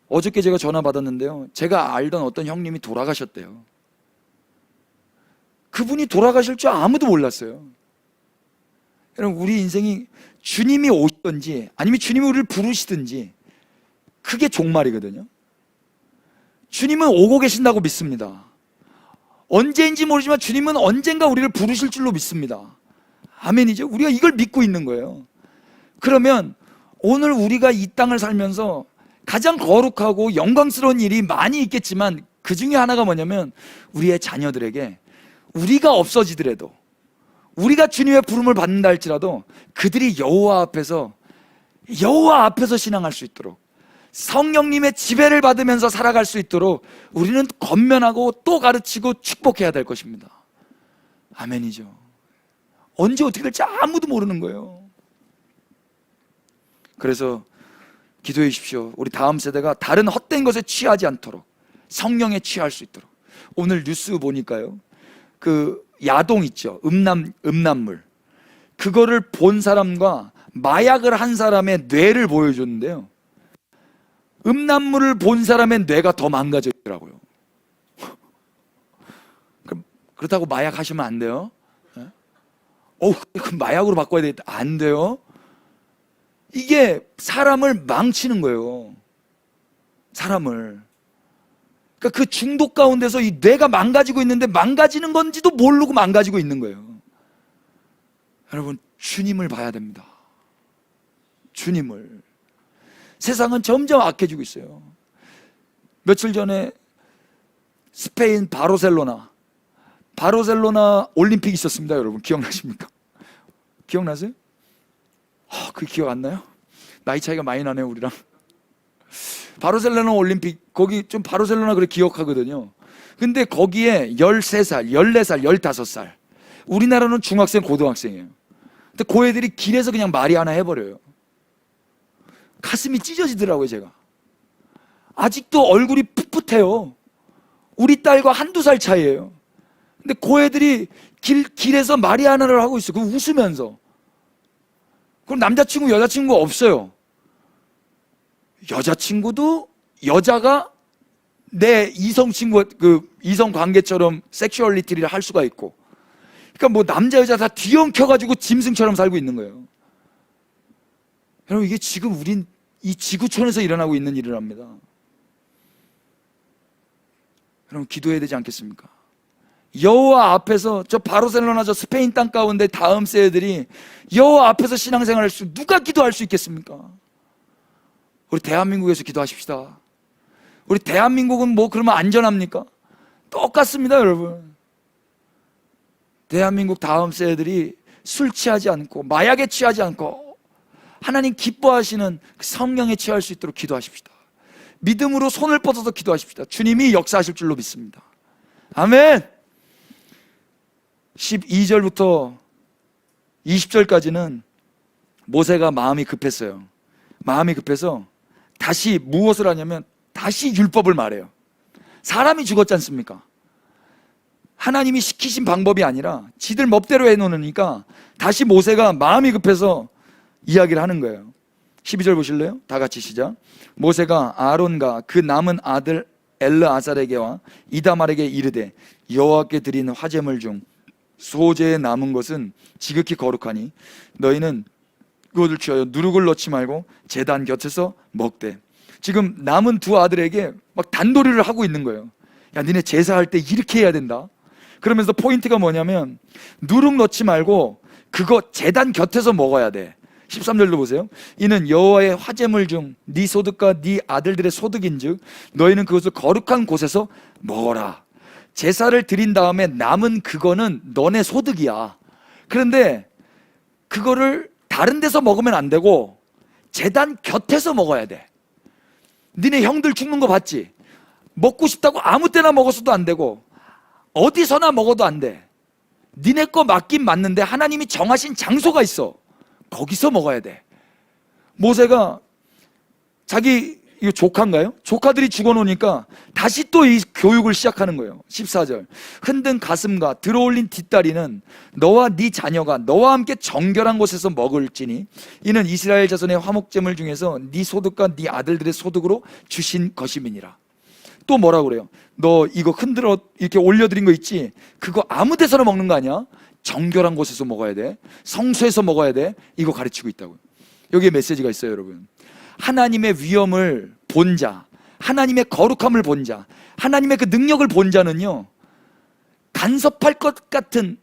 어저께 제가 전화 받았는데요, 제가 알던 어떤 형님이 돌아가셨대요. 그분이 돌아가실 줄 아무도 몰랐어요. 여러분, 우리 인생이 주님이 오시든지 아니면 주님이 우리를 부르시든지 그게 종말이거든요. 주님은 오고 계신다고 믿습니다. 언제인지 모르지만 주님은 언젠가 우리를 부르실 줄로 믿습니다. 아멘이죠? 우리가 이걸 믿고 있는 거예요. 그러면 오늘 우리가 이 땅을 살면서 가장 거룩하고 영광스러운 일이 많이 있겠지만, 그 중에 하나가 뭐냐면 우리의 자녀들에게 우리가 없어지더라도, 우리가 주님의 부름을 받는다 할지라도 그들이 여호와 앞에서 신앙할 수 있도록, 성령님의 지배를 받으면서 살아갈 수 있도록 우리는 권면하고 또 가르치고 축복해야 될 것입니다. 아멘이죠. 언제 어떻게 될지 아무도 모르는 거예요. 그래서 기도해 주십시오. 우리 다음 세대가 다른 헛된 것에 취하지 않도록 성령에 취할 수 있도록. 오늘 뉴스 보니까요, 그 야동 있죠, 음란물, 그거를 본 사람과 마약을 한 사람의 뇌를 보여줬는데요, 음란물을 본 사람의 뇌가 더 망가져 있더라고요. 그렇다고 마약 하시면 안 돼요. 그럼 마약으로 바꿔야 되겠다. 안 돼요. 이게 사람을 망치는 거예요. 사람을. 그러니까 그 중독 가운데서 이 뇌가 망가지고 있는데 망가지는 건지도 모르고 망가지고 있는 거예요. 여러분, 주님을 봐야 됩니다. 주님을. 세상은 점점 악해지고 있어요. 며칠 전에 스페인 바르셀로나 올림픽 있었습니다. 여러분, 기억나십니까? 기억나세요? 그 기억 안 나요? 나이 차이가 많이 나네요, 우리랑. 바르셀로나 올림픽, 거기 좀 바르셀로나 그래 기억하거든요. 근데 거기에 13살, 14살, 15살, 우리나라는 중학생, 고등학생이에요. 근데 그 애들이 길에서 그냥 말이 하나 해버려요. 가슴이 찢어지더라고요, 제가. 아직도 얼굴이 풋풋해요. 우리 딸과 한두 살 차이예요. 근데 그 애들이 길에서 말이 하나를 하고 있어요. 그 웃으면서. 그럼 남자친구, 여자친구 없어요. 여자친구도 여자가 내 이성친구, 그 이성관계처럼 섹슈얼리티를 할 수가 있고, 그러니까 뭐 남자, 여자 다 뒤엉켜가지고 짐승처럼 살고 있는 거예요. 여러분, 이게 지금 우린 이 지구촌에서 일어나고 있는 일이랍니다. 여러분, 기도해야 되지 않겠습니까? 여호와 앞에서, 저 바르셀로나 저 스페인 땅 가운데 다음 세대들이 여호와 앞에서 신앙생활할 수, 누가 기도할 수 있겠습니까? 우리 대한민국에서 기도하십시다. 우리 대한민국은 뭐 그러면 안전합니까? 똑같습니다, 여러분. 대한민국 다음 세대들이 술 취하지 않고 마약에 취하지 않고 하나님 기뻐하시는 성령에 취할 수 있도록 기도하십시다. 믿음으로 손을 뻗어서 기도하십시다. 주님이 역사하실 줄로 믿습니다. 아멘. 12절부터 20절까지는 모세가 마음이 급했어요. 마음이 급해서 다시 무엇을 하냐면 다시 율법을 말해요. 사람이 죽었지 않습니까? 하나님이 시키신 방법이 아니라 지들 멋대로 해놓으니까 다시 모세가 마음이 급해서 이야기를 하는 거예요. 12절 보실래요? 다 같이 시작. 모세가 아론과 그 남은 아들 엘르아살에게와 이다말에게 이르되 여호와께 드린 화제물 중 소재에 남은 것은 지극히 거룩하니 너희는 그것을 취하여 누룩을 넣지 말고 제단 곁에서 먹되. 지금 남은 두 아들에게 막 단도리를 하고 있는 거예요. 야, 니네 제사할 때 이렇게 해야 된다. 그러면서 포인트가 뭐냐면 누룩 넣지 말고 그거 제단 곁에서 먹어야 돼. 13절도 보세요. 이는 여호와의 화제물 중 네 소득과 네 아들들의 소득인즉 너희는 그것을 거룩한 곳에서 먹어라. 제사를 드린 다음에 남은 그거는 너네 소득이야. 그런데 그거를 다른 데서 먹으면 안 되고 제단 곁에서 먹어야 돼. 니네 형들 죽는 거 봤지? 먹고 싶다고 아무 때나 먹었어도 안 되고 어디서나 먹어도 안 돼. 니네 거 맞긴 맞는데 하나님이 정하신 장소가 있어. 거기서 먹어야 돼. 모세가 자기 이거 조카인가요? 조카들이 죽어놓으니까 다시 또 이 교육을 시작하는 거예요. 14절. 흔든 가슴과 들어올린 뒷다리는 너와 네 자녀가 너와 함께 정결한 곳에서 먹을지니 이는 이스라엘 자손의 화목제물 중에서 네 소득과 네 아들들의 소득으로 주신 것임이니라. 또 뭐라 그래요? 너 이거 흔들어 이렇게 올려드린 거 있지? 그거 아무 데서나 먹는 거 아니야? 정결한 곳에서 먹어야 돼. 성소에서 먹어야 돼. 이거 가르치고 있다고요. 여기에 메시지가 있어요, 여러분. 하나님의 위엄을 본 자, 하나님의 거룩함을 본 자, 하나님의 그 능력을 본 자는요, 간섭할 것 같은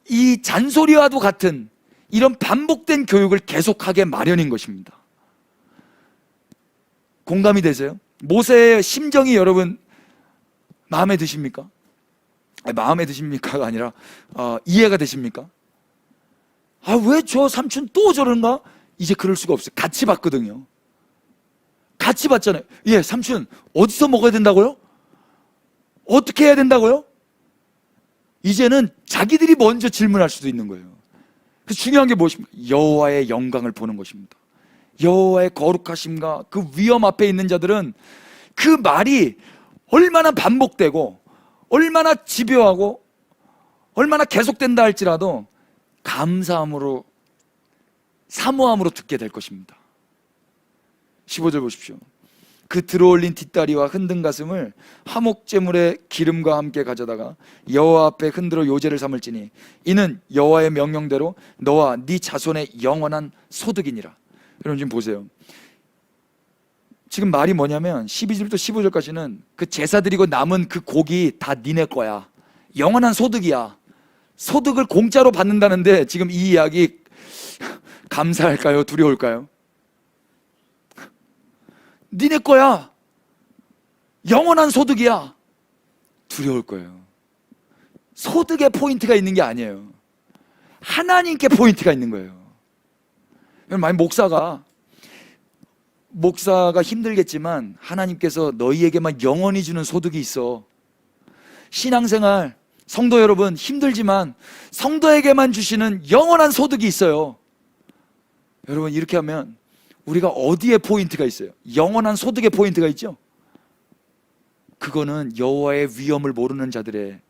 이 잔소리와도 같은 이런 반복된 교육을 계속하게 마련인 것입니다. 공감이 되세요? 모세의 심정이 여러분 마음에 드십니까? 마음에 드십니까가 아니라 이해가 되십니까? 왜 저 삼촌 또 저런가? 이제 그럴 수가 없어요. 같이 봤거든요. 같이 봤잖아요. 예, 삼촌 어디서 먹어야 된다고요? 어떻게 해야 된다고요? 이제는 자기들이 먼저 질문할 수도 있는 거예요. 그래서 중요한 게 무엇입니까? 여호와의 영광을 보는 것입니다. 여호와의 거룩하심과 그 위엄 앞에 있는 자들은 그 말이 얼마나 반복되고 얼마나 집요하고 얼마나 계속된다 할지라도 감사함으로 사모함으로 듣게 될 것입니다. 15절 보십시오. 그 들어올린 뒷다리와 흔든 가슴을 화목제물의 기름과 함께 가져다가 여호와 앞에 흔들어 요제를 삼을지니 이는 여호와의 명령대로 너와 네 자손의 영원한 소득이니라. 여러분 지금 보세요. 지금 말이 뭐냐면 12절부터 15절까지는 그 제사 드리고 남은 그 고기 다 니네 거야. 영원한 소득이야. 소득을 공짜로 받는다는데 지금 이 이야기 감사할까요? 두려울까요? 니네 거야. 영원한 소득이야. 두려울 거예요. 소득에 포인트가 있는 게 아니에요. 하나님께 포인트가 있는 거예요. 만약 목사가 힘들겠지만 하나님께서 너희에게만 영원히 주는 소득이 있어. 신앙생활 성도 여러분 힘들지만 성도에게만 주시는 영원한 소득이 있어요. 여러분 이렇게 하면 우리가 어디에 포인트가 있어요? 영원한 소득에 포인트가 있죠? 그거는 여호와의 위엄을 모르는 자들의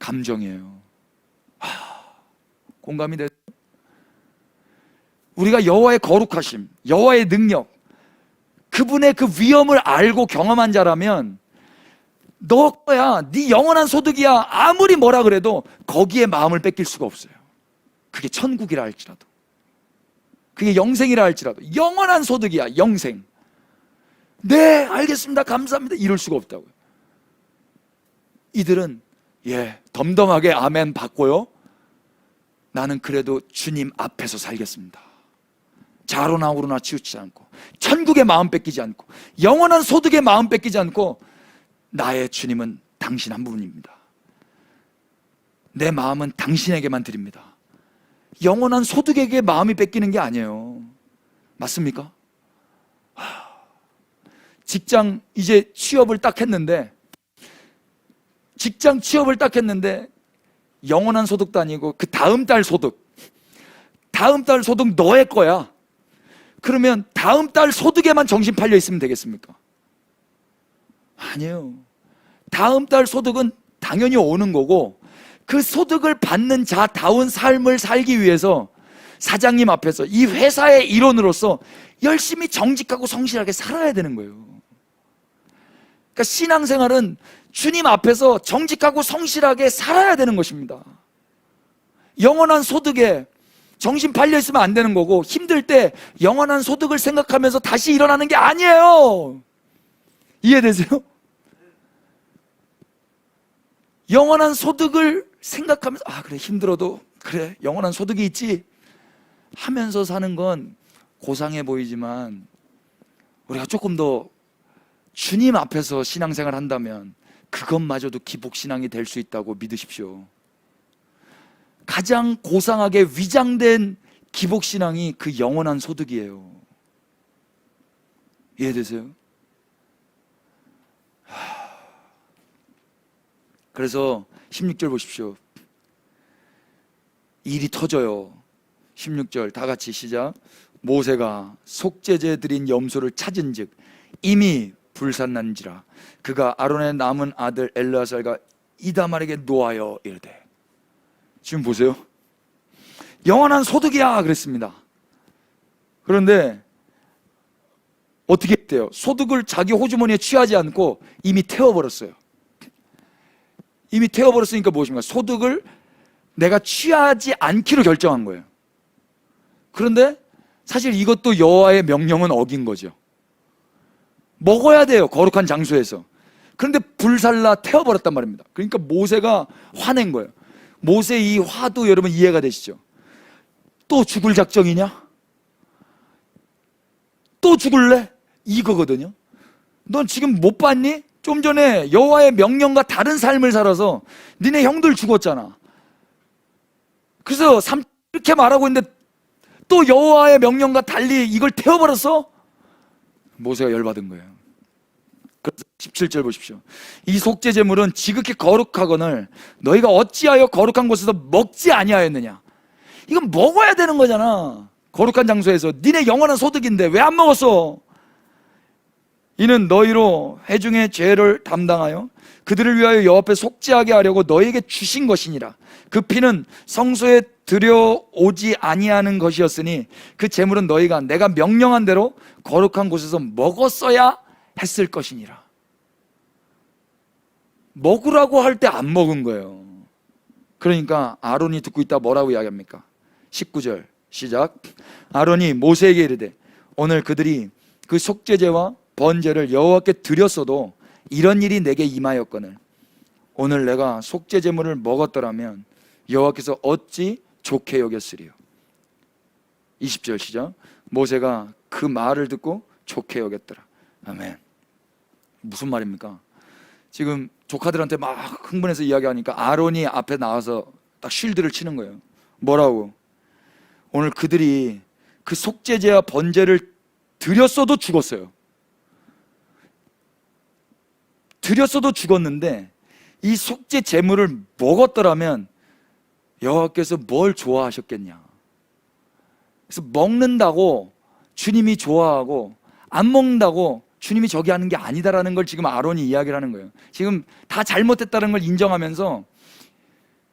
감정이에요. 공감이 돼요? 우리가 여호와의 거룩하심, 여호와의 능력, 그분의 그 위엄을 알고 경험한 자라면 너 거야, 네 영원한 소득이야 아무리 뭐라 그래도 거기에 마음을 뺏길 수가 없어요. 그게 천국이라 할지라도, 그게 영생이라 할지라도 영원한 소득이야. 영생. 네 알겠습니다 감사합니다 이럴 수가 없다고요. 이들은 덤덤하게 아멘 받고요, 나는 그래도 주님 앞에서 살겠습니다. 좌로나 우로나 치우치지 않고 천국의 마음 뺏기지 않고 영원한 소득의 마음 뺏기지 않고 나의 주님은 당신 한 분입니다. 내 마음은 당신에게만 드립니다. 영원한 소득에게 마음이 뺏기는 게 아니에요. 맞습니까? 직장 이제 취업을 딱 했는데 영원한 소득도 아니고 그 다음 달 소득 너의 거야. 그러면 다음 달 소득에만 정신 팔려 있으면 되겠습니까? 아니에요. 다음 달 소득은 당연히 오는 거고, 그 소득을 받는 자다운 삶을 살기 위해서 사장님 앞에서 이 회사의 일원으로서 열심히 정직하고 성실하게 살아야 되는 거예요. 그러니까 신앙생활은 주님 앞에서 정직하고 성실하게 살아야 되는 것입니다. 영원한 소득에 정신 팔려 있으면 안 되는 거고, 힘들 때 영원한 소득을 생각하면서 다시 일어나는 게 아니에요. 이해되세요? 영원한 소득을 생각하면서, 아 그래, 힘들어도 그래, 영원한 소득이 있지 하면서 사는 건 고상해 보이지만, 우리가 조금 더 주님 앞에서 신앙생활 한다면 그것마저도 기복신앙이 될 수 있다고 믿으십시오. 가장 고상하게 위장된 기복신앙이 그 영원한 소득이에요. 이해되세요? 그래서 16절 보십시오. 일이 터져요. 16절 다 같이 시작. 모세가 속죄제 드린 염소를 찾은즉 이미 불산난지라 그가 아론의 남은 아들 엘르아살과 이다말에게 놓아여 이르되. 지금 보세요. 영원한 소득이야 그랬습니다. 그런데 어떻게 했대요? 소득을 자기 호주머니에 취하지 않고 이미 태워버렸어요. 이미 태워버렸으니까 무엇입니까? 소득을 내가 취하지 않기로 결정한 거예요. 그런데 사실 이것도 여호와의 명령은 어긴 거죠. 먹어야 돼요, 거룩한 장소에서. 그런데 불살라 태워버렸단 말입니다. 그러니까 모세가 화낸 거예요. 모세의 이 화도 여러분 이해가 되시죠? 또 죽을 작정이냐? 또 죽을래? 이거거든요. 넌 지금 못 봤니? 좀 전에 여호와의 명령과 다른 삶을 살아서 니네 형들 죽었잖아. 그래서 이렇게 말하고 있는데 또 여호와의 명령과 달리 이걸 태워버렸어? 모세가 열받은 거예요. 그래서 17절 보십시오. 이 속죄 제물은 지극히 거룩하거늘 너희가 어찌하여 거룩한 곳에서 먹지 아니하였느냐? 이건 먹어야 되는 거잖아. 거룩한 장소에서 니네 영원한 소득인데 왜 안 먹었어? 이는 너희로 회중의 죄를 담당하여 그들을 위하여 여호와 앞에 속죄하게 하려고 너희에게 주신 것이니라. 그 피는 성소에 들여오지 아니하는 것이었으니 그 제물은 너희가 내가 명령한 대로 거룩한 곳에서 먹었어야 했을 것이니라. 먹으라고 할 때 안 먹은 거예요. 그러니까 아론이 듣고 있다 뭐라고 이야기합니까? 19절 시작. 아론이 모세에게 이르되 오늘 그들이 그 속죄제와 번제를 여호와께 드렸어도 이런 일이 내게 임하였거늘 오늘 내가 속죄 제물을 먹었더라면 여호와께서 어찌 좋게 여겼으리요. 20절 시작. 모세가 그 말을 듣고 좋게 여겼더라. 아멘. 무슨 말입니까? 지금 조카들한테 막 흥분해서 이야기하니까 아론이 앞에 나와서 딱 쉴드를 치는 거예요. 뭐라고? 오늘 그들이 그 속죄제와 번제를 드렸어도 죽었어요. 드렸어도 죽었는데 이 속죄 제물을 먹었더라면 여호와께서 뭘 좋아하셨겠냐? 그래서 먹는다고 주님이 좋아하고 안 먹는다고 주님이 저기 하는 게 아니다라는 걸 지금 아론이 이야기를 하는 거예요. 지금 다 잘못됐다는 걸 인정하면서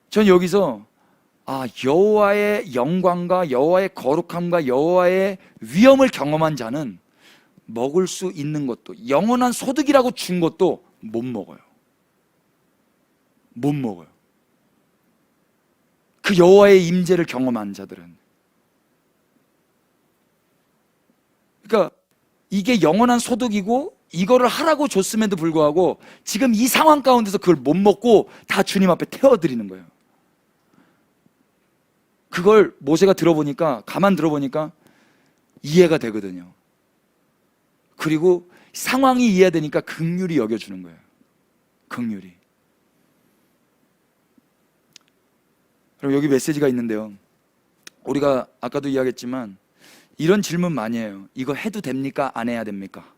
전 여기서 여호와의 영광과 여호와의 거룩함과 여호와의 위엄을 경험한 자는 먹을 수 있는 것도 영원한 소득이라고 준 것도 못 먹어요. 못 먹어요. 그 여호와의 임재를 경험한 자들은. 그러니까 이게 영원한 소득이고 이거를 하라고 줬음에도 불구하고 지금 이 상황 가운데서 그걸 못 먹고 다 주님 앞에 태워드리는 거예요. 그걸 모세가 들어보니까, 가만 들어보니까 이해가 되거든요. 그리고 상황이 이해되니까 긍휼히 여겨주는 거예요. 긍휼히. 그럼 여기 메시지가 있는데요. 우리가 아까도 이야기했지만 이런 질문 많이 해요. 이거 해도 됩니까? 안 해야 됩니까?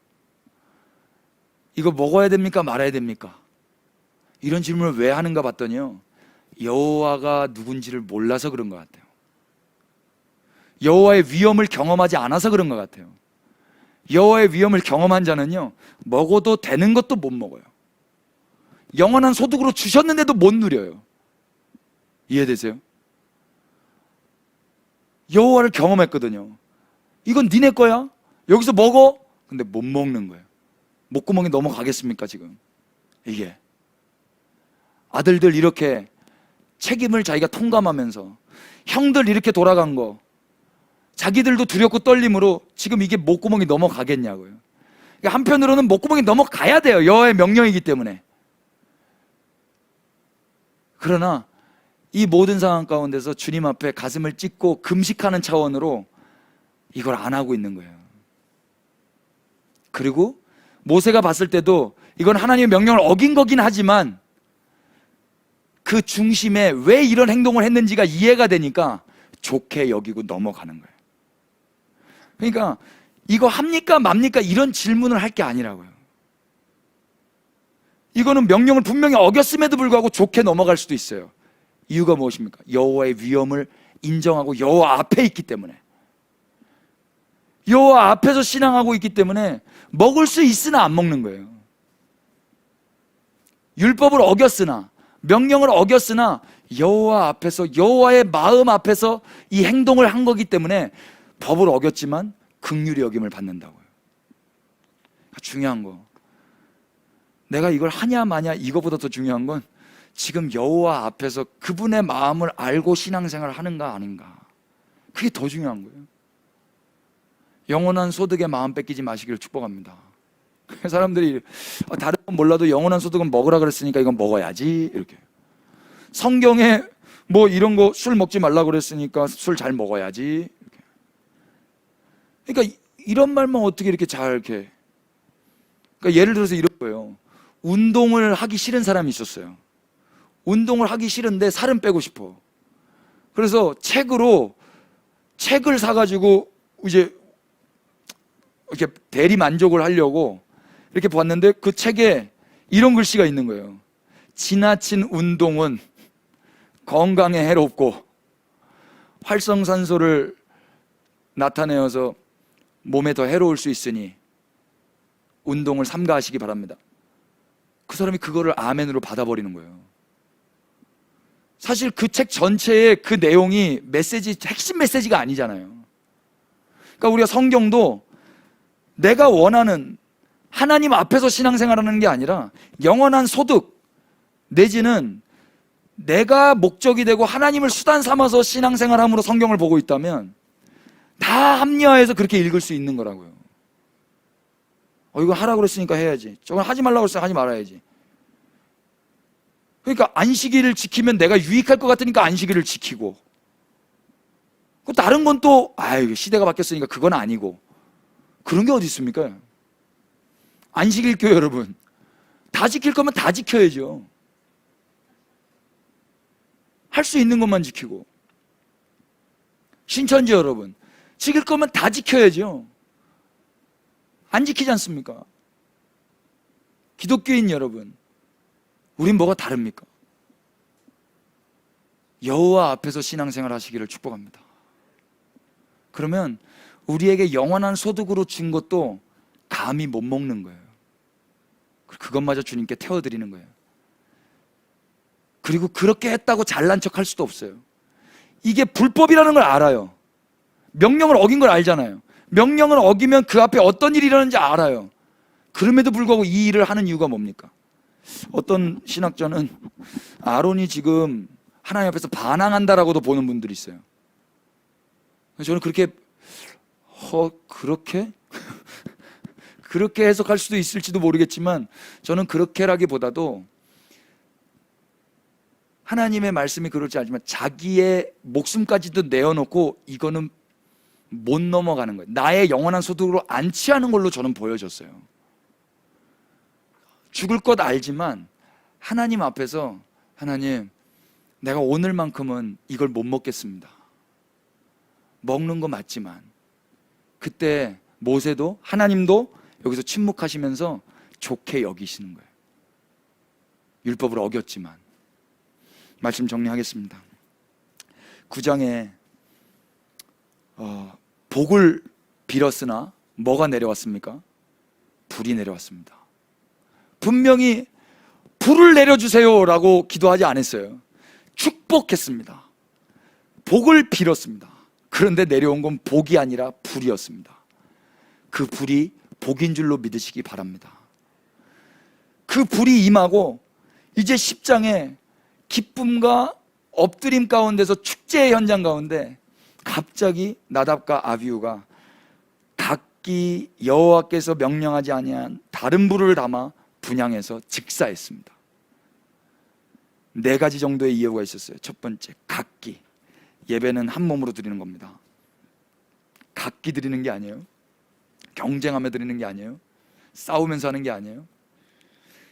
이거 먹어야 됩니까? 말아야 됩니까? 이런 질문을 왜 하는가 봤더니요, 여호와가 누군지를 몰라서 그런 것 같아요. 여호와의 위엄을 경험하지 않아서 그런 것 같아요. 여호와의 위엄을 경험한 자는요, 먹어도 되는 것도 못 먹어요. 영원한 소득으로 주셨는데도 못 누려요. 이해되세요? 여호와를 경험했거든요. 이건 니네 거야? 여기서 먹어? 근데 못 먹는 거예요. 목구멍이 넘어가겠습니까 지금? 이게 아들들 이렇게 책임을 자기가 통감하면서 형들 이렇게 돌아간 거 자기들도 두렵고 떨림으로 지금 이게 목구멍이 넘어가겠냐고요. 그러니까 한편으로는 목구멍이 넘어가야 돼요. 여호와의 명령이기 때문에. 그러나 이 모든 상황 가운데서 주님 앞에 가슴을 찢고 금식하는 차원으로 이걸 안 하고 있는 거예요. 그리고 모세가 봤을 때도 이건 하나님의 명령을 어긴 거긴 하지만 그 중심에 왜 이런 행동을 했는지가 이해가 되니까 좋게 여기고 넘어가는 거예요. 그러니까 이거 합니까 맙니까 이런 질문을 할 게 아니라고요. 이거는 명령을 분명히 어겼음에도 불구하고 좋게 넘어갈 수도 있어요. 이유가 무엇입니까? 여호와의 위엄을 인정하고 여호와 앞에 있기 때문에, 여호와 앞에서 신앙하고 있기 때문에 먹을 수 있으나 안 먹는 거예요. 율법을 어겼으나, 명령을 어겼으나 여호와 앞에서, 여호와의 마음 앞에서 이 행동을 한 거기 때문에 법을 어겼지만 긍휼히 여김을 받는다고요. 중요한 거, 내가 이걸 하냐 마냐 이거보다 더 중요한 건 지금 여호와 앞에서 그분의 마음을 알고 신앙생활을 하는가 아닌가, 그게 더 중요한 거예요. 영원한 소득에 마음 뺏기지 마시기를 축복합니다. 사람들이 다른 건 몰라도 영원한 소득은 먹으라 그랬으니까 이건 먹어야지, 이렇게. 성경에 뭐 이런 거 술 먹지 말라 그랬으니까 술 잘 먹어야지, 이렇게. 그러니까 이런 말만 어떻게 이렇게 잘 이렇게. 그러니까 예를 들어서 이런 거예요. 운동을 하기 싫은 사람이 있었어요. 운동을 하기 싫은데 살은 빼고 싶어. 그래서 책을 사가지고 이제 이렇게 대리 만족을 하려고 이렇게 봤는데 그 책에 이런 글씨가 있는 거예요. 지나친 운동은 건강에 해롭고 활성산소를 나타내어서 몸에 더 해로울 수 있으니 운동을 삼가하시기 바랍니다. 그 사람이 그거를 아멘으로 받아버리는 거예요. 사실 그 책 전체의 그 내용이 핵심 메시지가 아니잖아요. 그러니까 우리가 성경도 내가 원하는 하나님 앞에서 신앙생활하는 게 아니라 영원한 소득 내지는 내가 목적이 되고 하나님을 수단 삼아서 신앙생활함으로 성경을 보고 있다면 다 합리화해서 그렇게 읽을 수 있는 거라고요. 이거 하라고 그랬으니까 해야지, 저건 하지 말라고 그랬으니까 하지 말아야지. 그러니까 안식일을 지키면 내가 유익할 것 같으니까 안식일을 지키고, 다른 건 또 시대가 바뀌었으니까 그건 아니고, 그런 게 어디 있습니까? 안식일 교회 여러분, 다 지킬 거면 다 지켜야죠. 할 수 있는 것만 지키고. 신천지 여러분, 지킬 거면 다 지켜야죠. 안 지키지 않습니까? 기독교인 여러분, 우린 뭐가 다릅니까? 여호와 앞에서 신앙생활 하시기를 축복합니다. 그러면 우리에게 영원한 소득으로 준 것도 감히 못 먹는 거예요. 그것마저 주님께 태워드리는 거예요. 그리고 그렇게 했다고 잘난 척 할 수도 없어요. 이게 불법이라는 걸 알아요. 명령을 어긴 걸 알잖아요. 명령을 어기면 그 앞에 어떤 일이 일어나는지 알아요. 그럼에도 불구하고 이 일을 하는 이유가 뭡니까? 어떤 신학자는 아론이 지금 하나님 앞에서 반항한다라고도 보는 분들이 있어요. 저는 그렇게 그렇게 해석할 수도 있을지도 모르겠지만, 저는 그렇게라기보다도 하나님의 말씀이 그럴지 알지만 자기의 목숨까지도 내어놓고 이거는 못 넘어가는 거예요. 나의 영원한 소득으로 안 취하는 걸로 저는 보여졌어요. 죽을 것 알지만 하나님 앞에서, 하나님, 내가 오늘만큼은 이걸 못 먹겠습니다. 먹는 거 맞지만, 그때 모세도 하나님도 여기서 침묵하시면서 좋게 여기시는 거예요. 율법을 어겼지만. 말씀 정리하겠습니다. 9장에 복을 빌었으나 뭐가 내려왔습니까? 불이 내려왔습니다. 분명히 불을 내려주세요 라고 기도하지 않았어요. 축복했습니다. 복을 빌었습니다. 그런데 내려온 건 복이 아니라 불이었습니다. 그 불이 복인 줄로 믿으시기 바랍니다. 그 불이 임하고 이제 10장에 기쁨과 엎드림 가운데서 축제의 현장 가운데 갑자기 나답과 아비후가 각기 여호와께서 명령하지 아니한 다른 불을 담아 분향해서 직사했습니다. 4가지 정도의 이유가 있었어요. 첫 번째, 각기. 예배는 한 몸으로 드리는 겁니다. 각기 드리는 게 아니에요. 경쟁하며 드리는 게 아니에요. 싸우면서 하는 게 아니에요.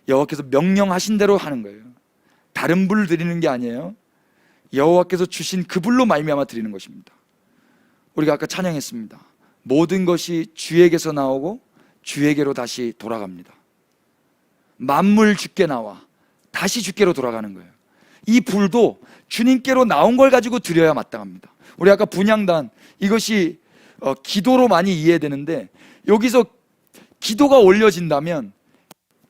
여호와께서 명령하신 대로 하는 거예요. 다른 불 드리는 게 아니에요. 여호와께서 주신 그 불로 말미암아 드리는 것입니다. 우리가 아까 찬양했습니다. 모든 것이 주에게서 나오고 주에게로 다시 돌아갑니다. 만물 주께 나와 다시 주께로 돌아가는 거예요. 이 불도 주님께로 나온 걸 가지고 드려야 마땅합니다. 우리 아까 분향단, 이것이 기도로 많이 이해되는데, 여기서 기도가 올려진다면,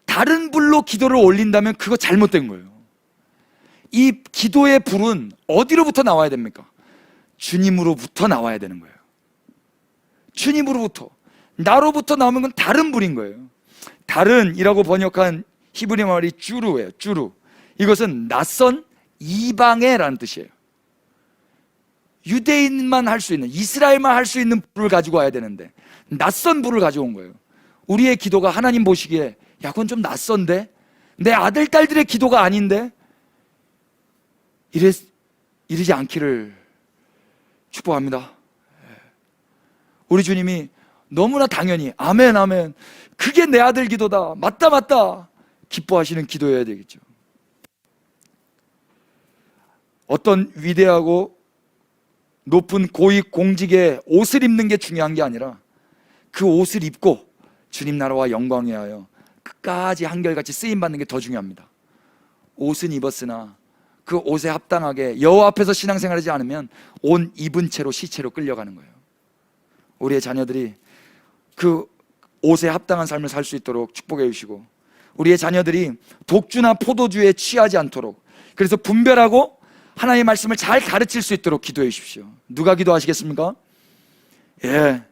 다른 불로 기도를 올린다면 그거 잘못된 거예요. 이 기도의 불은 어디로부터 나와야 됩니까? 주님으로부터 나와야 되는 거예요. 주님으로부터. 나로부터 나오면 그건 다른 불인 거예요. 다른이라고 번역한 히브리 말이 쭈루예요. 쭈루. 이것은 낯선, 이방의라는 뜻이에요. 유대인만 할 수 있는, 이스라엘만 할 수 있는 불을 가지고 와야 되는데 낯선 불을 가져온 거예요. 우리의 기도가 하나님 보시기에 야, 그건 좀 낯선데? 내 아들, 딸들의 기도가 아닌데? 이러지 않기를 축복합니다. 우리 주님이 너무나 당연히 아멘 아멘, 그게 내 아들 기도다, 맞다 맞다 기뻐하시는 기도여야 되겠죠. 어떤 위대하고 높은 고위 공직의 옷을 입는 게 중요한 게 아니라 그 옷을 입고 주님 나라와 영광에 하여 끝까지 한결같이 쓰임받는 게 더 중요합니다. 옷은 입었으나 그 옷에 합당하게 여호와 앞에서 신앙생활하지 않으면 옷 입은 채로 시체로 끌려가는 거예요. 우리의 자녀들이 그 옷에 합당한 삶을 살 수 있도록 축복해 주시고, 우리의 자녀들이 독주나 포도주에 취하지 않도록, 그래서 분별하고 하나님의 말씀을 잘 가르칠 수 있도록 기도해 주십시오. 누가 기도하시겠습니까? 예,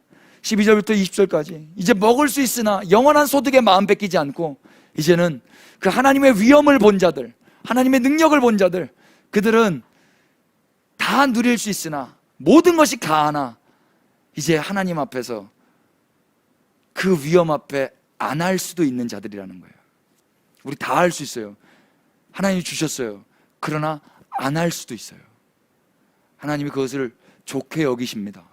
12절부터 20절까지 이제 먹을 수 있으나 영원한 소득에 마음 뺏기지 않고, 이제는 그 하나님의 위엄을 본 자들, 하나님의 능력을 본 자들, 그들은 다 누릴 수 있으나 모든 것이 가하나 이제 하나님 앞에서 그 위엄 앞에 안 할 수도 있는 자들이라는 거예요. 우리 다 할 수 있어요. 하나님이 주셨어요. 그러나 안 할 수도 있어요. 하나님이 그것을 좋게 여기십니다.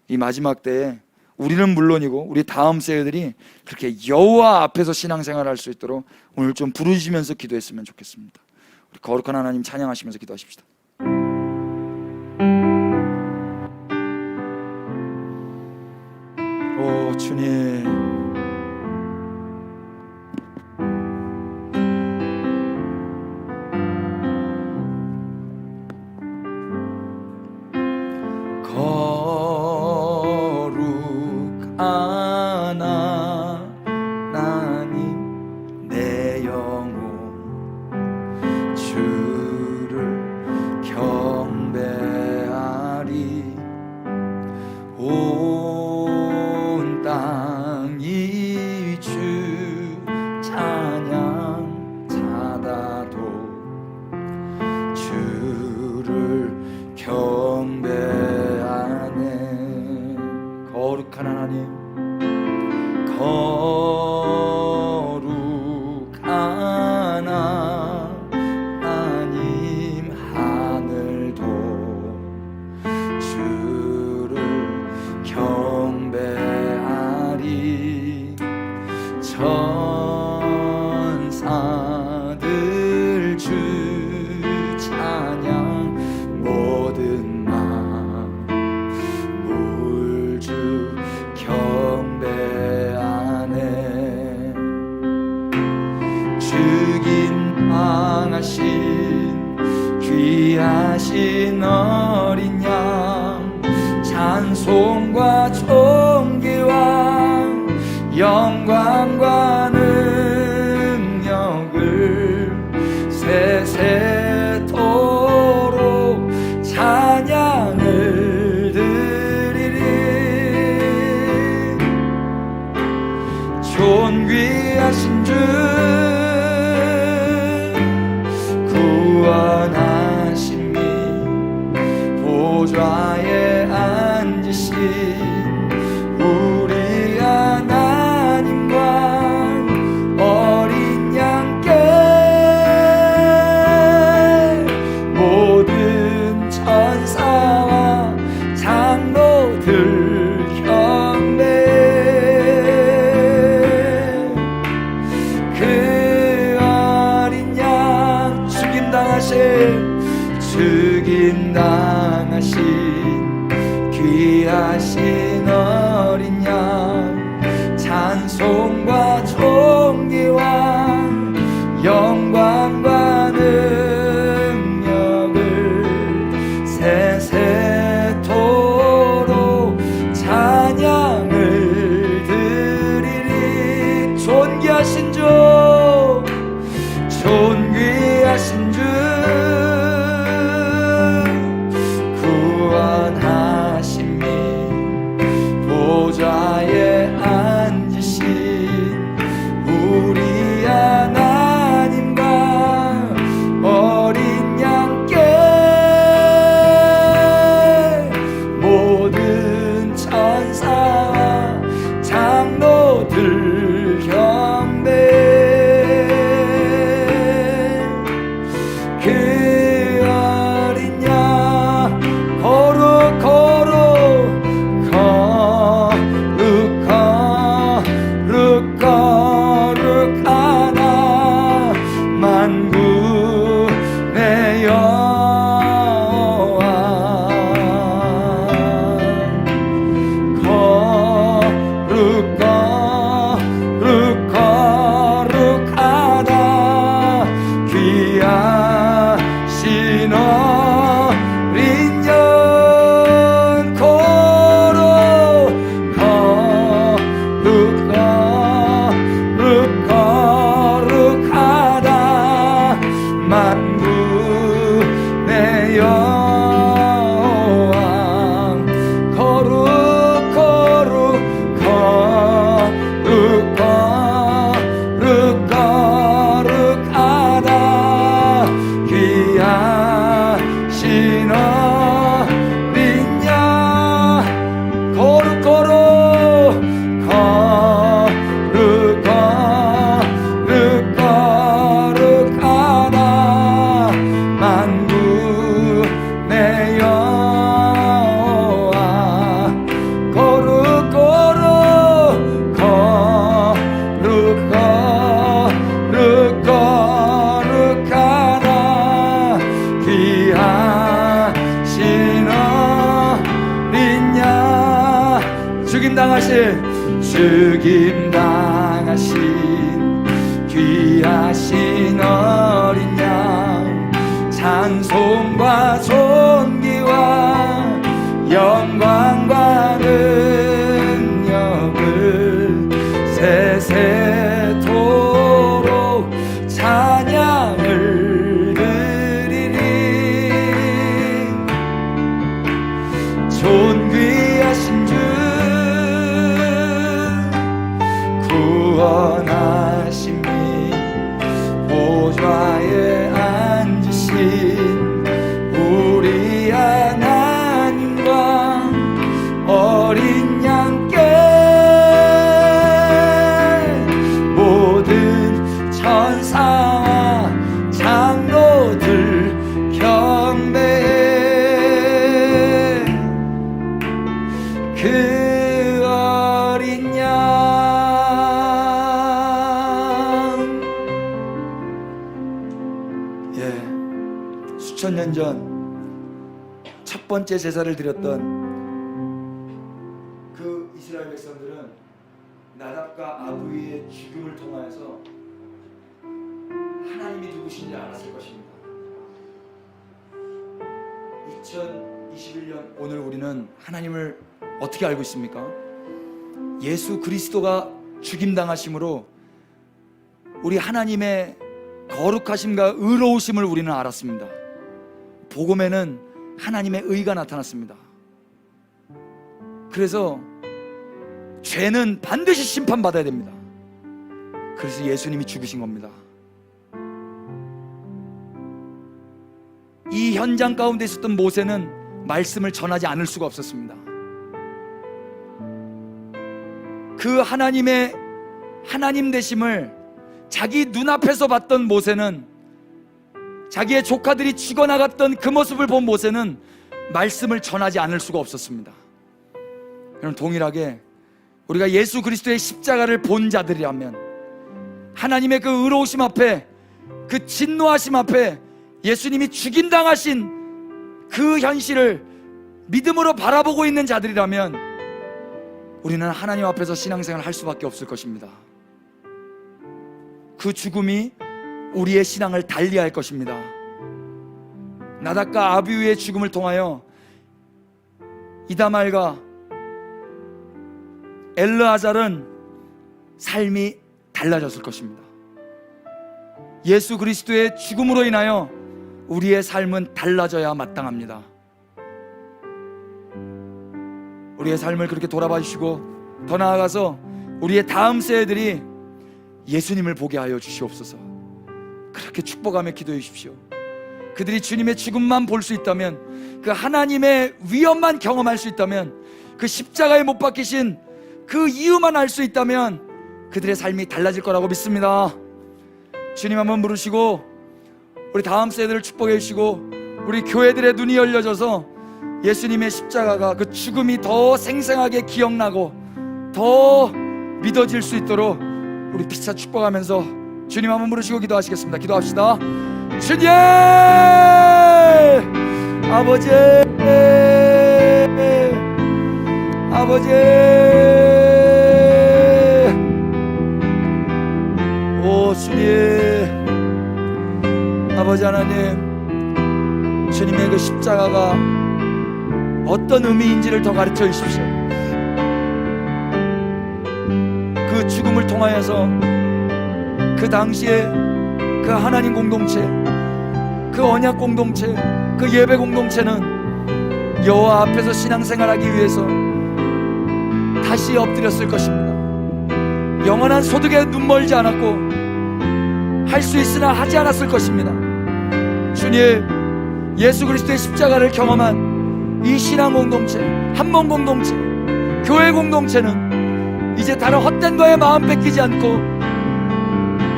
이 마지막 때에 우리는 물론이고 우리 다음 세대들이 그렇게 여호와 앞에서 신앙생활을 할 수 있도록 오늘 좀 부르시면서 기도했으면 좋겠습니다. 우리 거룩한 하나님 찬양하시면서 기도하십시다. 오 주님, 거룩한 하나님 내 영혼 주를 경배하리. 온 땅이 주 찬양 자다도 주를 경배하네. 거룩한 하나님, 거룩한 하나님 하늘도 주를 경배하리. 천사들 주 찬양 모든 만물 주 경배하네. 주긴 당하신 귀하신 어린 양, 찬송과 존귀와 영광과 능력을 존귀하신 주 구원하심이 보좌에 앉으신 우리 하나님과 어린 양께 모든 천사와 장로들 경배 그 어린 양 죽임당하신 귀하신 어린 양 찬송과 존귀와 영광과 능력을 세세토록 찬양을 드리리. 존귀하신 주 존귀하신 주 구원하심이 보좌에 앉으신 우리 하나님과 어린 양께 모든 천사와 장로들 경배 그 어린 양 거룩 거룩하나 만군의 여호와 거룩하다 귀하신 어린 양 거룩하다 만군의 여호와 거룩하다 귀하신 어린 양 거룩하다 만군의 여호와 거룩하다 귀하신 어린 양 죽임당하신 귀하신 어린 양 찬송과 존귀와 영광과 능력을 세세토록 찬양을 드리리. 존귀하신 주 구원하심이 보좌에 앉으신 우리 하나님과 어린 양께 모든 천사와 장로들 경배해 그 어린 양. 수천 년 전 첫 번째 제사를 드렸던 그 이스라엘 백성들은 나답과 아비후의 죽음을 통하여서 하나님이 누구신지 알았을 것입니다. 2021년 오늘 우리는 하나님을 어떻게 알고 있습니까? 예수 그리스도가 죽임당하심으로 우리 하나님의 거룩하심과 의로우심을 우리는 알았습니다. 복음에는 하나님의 의가 나타났습니다. 그래서 죄는 반드시 심판받아야 됩니다. 그래서 예수님이 죽으신 겁니다. 이 현장 가운데 있었던 모세는 말씀을 전하지 않을 수가 없었습니다. 그 하나님의 하나님 되심을 자기 눈앞에서 봤던 모세는, 자기의 조카들이 죽어나갔던 그 모습을 본 모세는 말씀을 전하지 않을 수가 없었습니다. 여러분, 동일하게 우리가 예수 그리스도의 십자가를 본 자들이라면, 하나님의 그 의로우심 앞에, 그 진노하심 앞에 예수님이 죽임당하신 그 현실을 믿음으로 바라보고 있는 자들이라면 우리는 하나님 앞에서 신앙생활을 할 수밖에 없을 것입니다. 그 죽음이 우리의 신앙을 달리할 것입니다. 나답과 아비후의 죽음을 통하여 이다말과 엘르아잘은 삶이 달라졌을 것입니다. 예수 그리스도의 죽음으로 인하여 우리의 삶은 달라져야 마땅합니다. 우리의 삶을 그렇게 돌아봐 주시고, 더 나아가서 우리의 다음 세대들이 예수님을 보게 하여 주시옵소서. 그렇게 축복하며 기도해 주십시오. 그들이 주님의 죽음만 볼 수 있다면, 그 하나님의 위엄만 경험할 수 있다면, 그 십자가에 못 박히신 그 이유만 알 수 있다면 그들의 삶이 달라질 거라고 믿습니다. 주님 한번 부르시고 우리 다음 세대를 축복해 주시고, 우리 교회들의 눈이 열려져서 예수님의 십자가가, 그 죽음이 더 생생하게 기억나고 더 믿어질 수 있도록 우리 피차 축복하면서 주님 한번 부르시고 기도하시겠습니다. 기도합시다. 주님, 아버지, 아버지, 오 주님, 아버지 하나님, 주님의 그 십자가가 어떤 의미인지를 더 가르쳐 주십시오. 그 죽음을 통하여서 그 당시에 그 하나님 공동체, 그 언약 공동체, 그 예배 공동체는 여호와 앞에서 신앙생활하기 위해서 다시 엎드렸을 것입니다. 영원한 소득에 눈멀지 않았고 할 수 있으나 하지 않았을 것입니다. 주님, 예수 그리스도의 십자가를 경험한 이 신앙 공동체, 한몸 공동체, 교회 공동체는 이제 다른 헛된 거에 마음 뺏기지 않고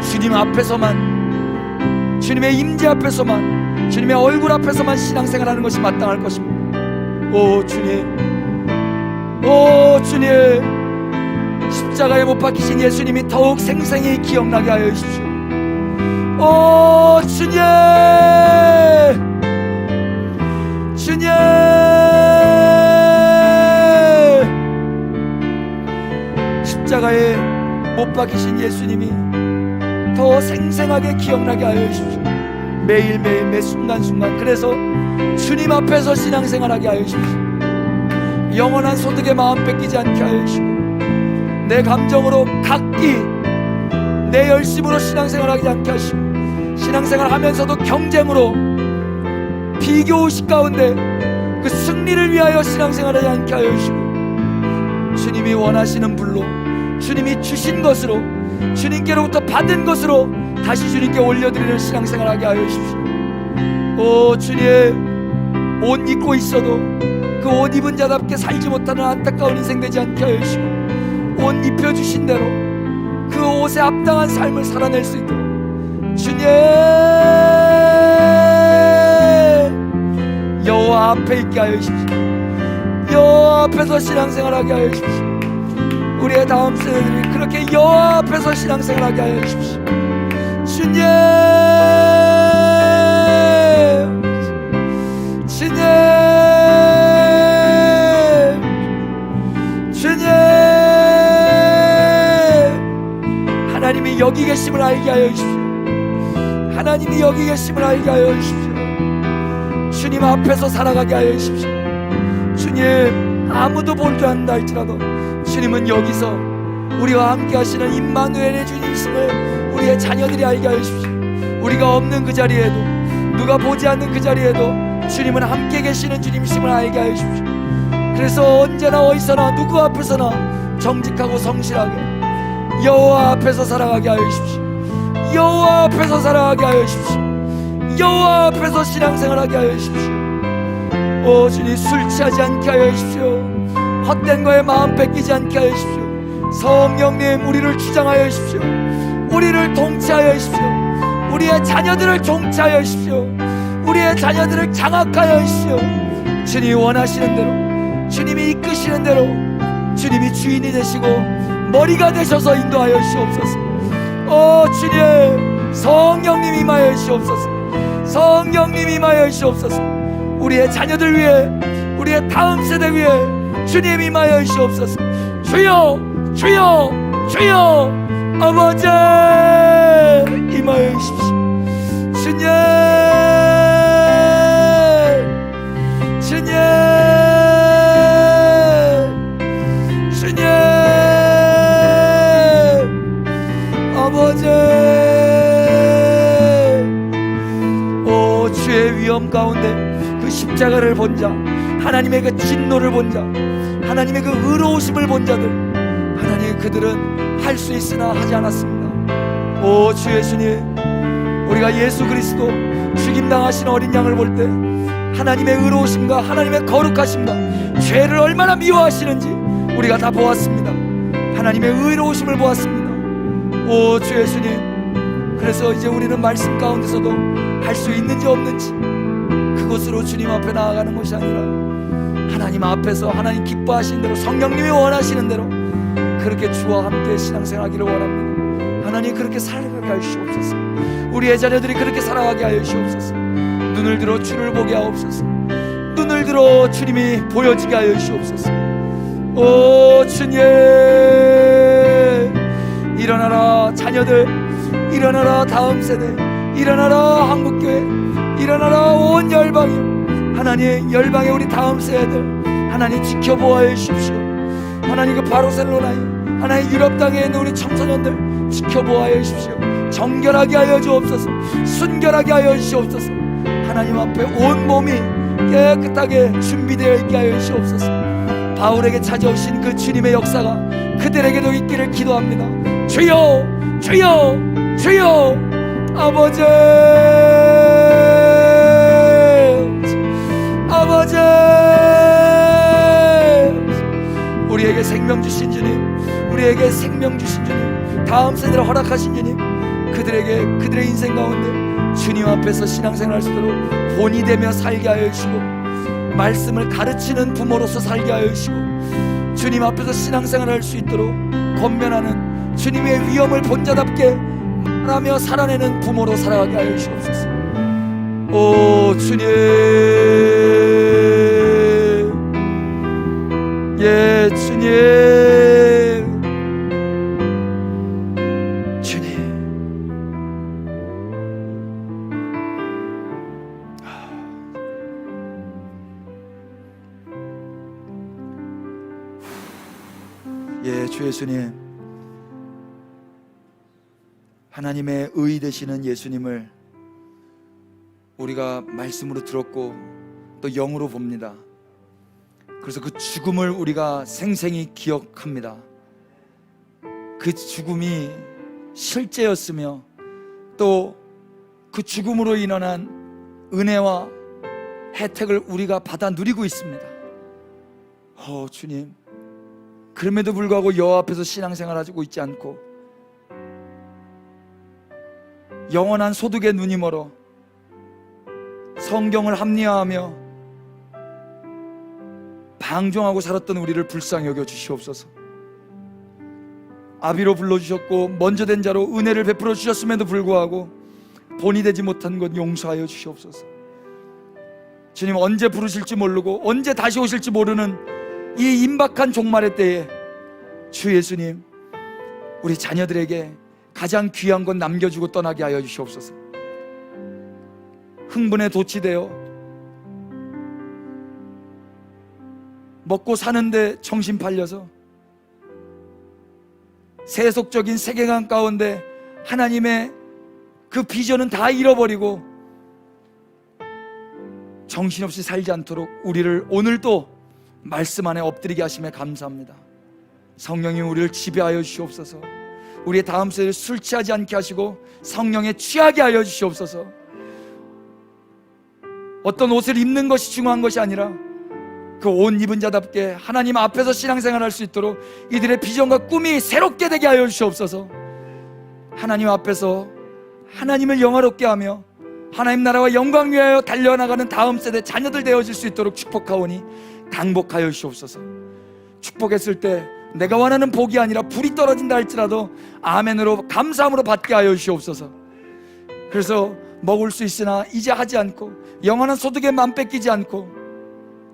주님 앞에서만, 주님의 임재 앞에서만, 주님의 얼굴 앞에서만 신앙생활하는 것이 마땅할 것입니다. 오 주님, 오 주님, 십자가에 못 박히신 예수님이 더욱 생생히 기억나게 하여 주십시오. 오 주님, 주님, 십자가에 못 박히신 예수님이 더 생생하게 기억나게 하여 주십시오. 매일매일 매 순간순간. 그래서 주님 앞에서 신앙생활하게 하여 주십시오. 영원한 소득에 마음 뺏기지 않게 하여 주시고, 내 감정으로 각기 내 열심으로 신앙생활하지 않게 하시고, 신앙생활하면서도 경쟁으로 비교의식 가운데 그 승리를 위하여 신앙생활하지 않게 하여 주시고, 주님이 원하시는 불로, 주님이 주신 것으로, 주님께로부터 받은 것으로 다시 주님께 올려드리는 신앙생활하게 하여 주십시오. 오 주님, 옷 입고 있어도 그 옷 입은 자답게 살지 못하는 안타까운 인생 되지 않게 하여 주시고, 옷 입혀주신 대로 그 옷에 합당한 삶을 살아낼 수 있도록 주님, 여호와 앞에 있게 하여 주십시오. 여호와 앞에서 신앙생활하게 하여 주십시오. 우리의 다음 세대들이 그렇게 여호와 앞에서 신앙생활하게 하여 주십시오. 주님, 주님, 주님, 하나님이 여기 계심을 알게 하여 주십시오. 하나님이 여기 계심을 알게 하여 주십시오. 주님 앞에서 살아가게 하여 주십시오. 주님, 아무도 볼 줄 안다 할지라도 주님은 여기서 우리와 함께 하시는 임마누엘의 주님이심을 우리의 자녀들이 알게 하여 주십시오. 우리가 없는 그 자리에도, 누가 보지 않는 그 자리에도 주님은 함께 계시는 주님이심을 알게 하여 주십시오. 그래서 언제나 어디서나 누구 앞에서나 정직하고 성실하게 여호와 앞에서 살아가게 하여 주십시오. 여호와 앞에서 살아가게 하여 주십시오. 여호와 앞에서 신앙생활하게 하여 주십시오. 오 주님, 술 취하지 않게 하여 주십시오. 헛된 거에 마음 뺏기지 않게 하여 주십시오. 성령님, 우리를 주장하여 주십시오. 우리를 통치하여 주십시오. 우리의 자녀들을 통치하여 주십시오. 우리의 자녀들을 장악하여 주십시오. 주님이 원하시는 대로, 주님이 이끄시는 대로, 주님이 주인이 되시고 머리가 되셔서 인도하여 주시옵소서. 오 주님, 성령님 임하여 주시옵소서. 성령님 임하여 주시옵소서. 우리의 자녀들 위해, 우리의 다음 세대 위해 주님 임하여 주시옵소서. 주여, 주여, 주여, 아버지 임하여 주십시오. 주님, 주님, 주님, 아버지. 오 주의 위험 가운데 그 십자가를 본 자, 하나님의 그 진노를 본 자, 하나님의 그 의로우심을 본 자들, 하나님 그들은 할 수 있으나 하지 않았습니다. 오 주 예수님, 우리가 예수 그리스도 죽임당하신 어린 양을 볼 때 하나님의 의로우심과 하나님의 거룩하심과 죄를 얼마나 미워하시는지 우리가 다 보았습니다. 하나님의 의로우심을 보았습니다. 오 주 예수님, 그래서 이제 우리는 말씀 가운데서도 할 수 있는지 없는지 그곳으로 주님 앞에 나아가는 것이 아니라 하나님 앞에서 하나님 기뻐하시는 대로, 성령님이 원하시는 대로 그렇게 주와 함께 신앙생활하기를 원합니다. 하나님 그렇게 살아가게 하여 주시옵소서. 우리의 자녀들이 그렇게 살아가게 하여 주시옵소서. 눈을 들어 주를 보게 하옵소서. 눈을 들어 주님이 보여지게 하여 주시옵소서. 오 주님, 일어나라 자녀들, 일어나라 다음 세대, 일어나라 한국교회, 일어나라 온 열방이요. 하나님 열방의 우리 다음 세대들 하나님 지켜보아 주십시오. 하나님 그 바르셀로나에, 하나님 유럽 땅에 있는 우리 청소년들 지켜보아 주십시오. 정결하게 하여 주옵소서. 순결하게 하여 주시옵소서. 하나님 앞에 온 몸이 깨끗하게 준비되어 있게 하여 주시옵소서. 바울에게 찾아오신 그 주님의 역사가 그들에게도 있기를 기도합니다. 주여, 주여, 주여, 아버지, 아버지, 우리에게 생명 주신 주님, 우리에게 생명 주신 주님, 다음 세대를 허락하신 주님, 그들에게 그들의 인생 가운데 주님 앞에서 신앙생활할 수 있도록 본이 되며 살게 하여 주시고, 말씀을 가르치는 부모로서 살게 하여 주시고, 주님 앞에서 신앙생활할 수 있도록 권면하는 주님의 위엄을 본자답게 말하며 살아내는 부모로 살아가게 하여 주시옵소서. 오 주님, 예 주님, 주님. 예 주 예수님, 하나님의 의 되시는 예수님을 우리가 말씀으로 들었고 또 영으로 봅니다. 그래서 그 죽음을 우리가 생생히 기억합니다. 그 죽음이 실제였으며 또 그 죽음으로 인한 은혜와 혜택을 우리가 받아 누리고 있습니다. 주님, 그럼에도 불구하고 여호와 앞에서 신앙생활 하고 있지 않고 영원한 소득에 눈이 멀어 성경을 합리화하며 방종하고 살았던 우리를 불쌍히 여겨 주시옵소서. 아비로 불러주셨고 먼저 된 자로 은혜를 베풀어 주셨음에도 불구하고 본이 되지 못한 것 용서하여 주시옵소서. 주님, 언제 부르실지 모르고 언제 다시 오실지 모르는 이 임박한 종말의 때에 주 예수님, 우리 자녀들에게 가장 귀한 것 남겨주고 떠나게 하여 주시옵소서. 흥분에 도취되어 먹고 사는데 정신 팔려서 세속적인 세계관 가운데 하나님의 그 비전은 다 잃어버리고 정신없이 살지 않도록 우리를 오늘도 말씀 안에 엎드리게 하심에 감사합니다. 성령님, 우리를 지배하여 주시옵소서. 우리의 다음 세대를 술 취하지 않게 하시고 성령에 취하게 하여 주시옵소서. 어떤 옷을 입는 것이 중요한 것이 아니라 그 옷 입은 자답게 하나님 앞에서 신앙생활할 수 있도록 이들의 비전과 꿈이 새롭게 되게 하여 주시옵소서. 하나님 앞에서 하나님을 영화롭게 하며 하나님 나라와 영광 위하여 달려나가는 다음 세대 자녀들 되어질 수 있도록 축복하오니 강복하여 주시옵소서. 축복했을 때 내가 원하는 복이 아니라 불이 떨어진다 할지라도 아멘으로 감사함으로 받게 하여 주시옵소서. 그래서 먹을 수 있으나 이제 하지 않고 영원한 소득에 맘 뺏기지 않고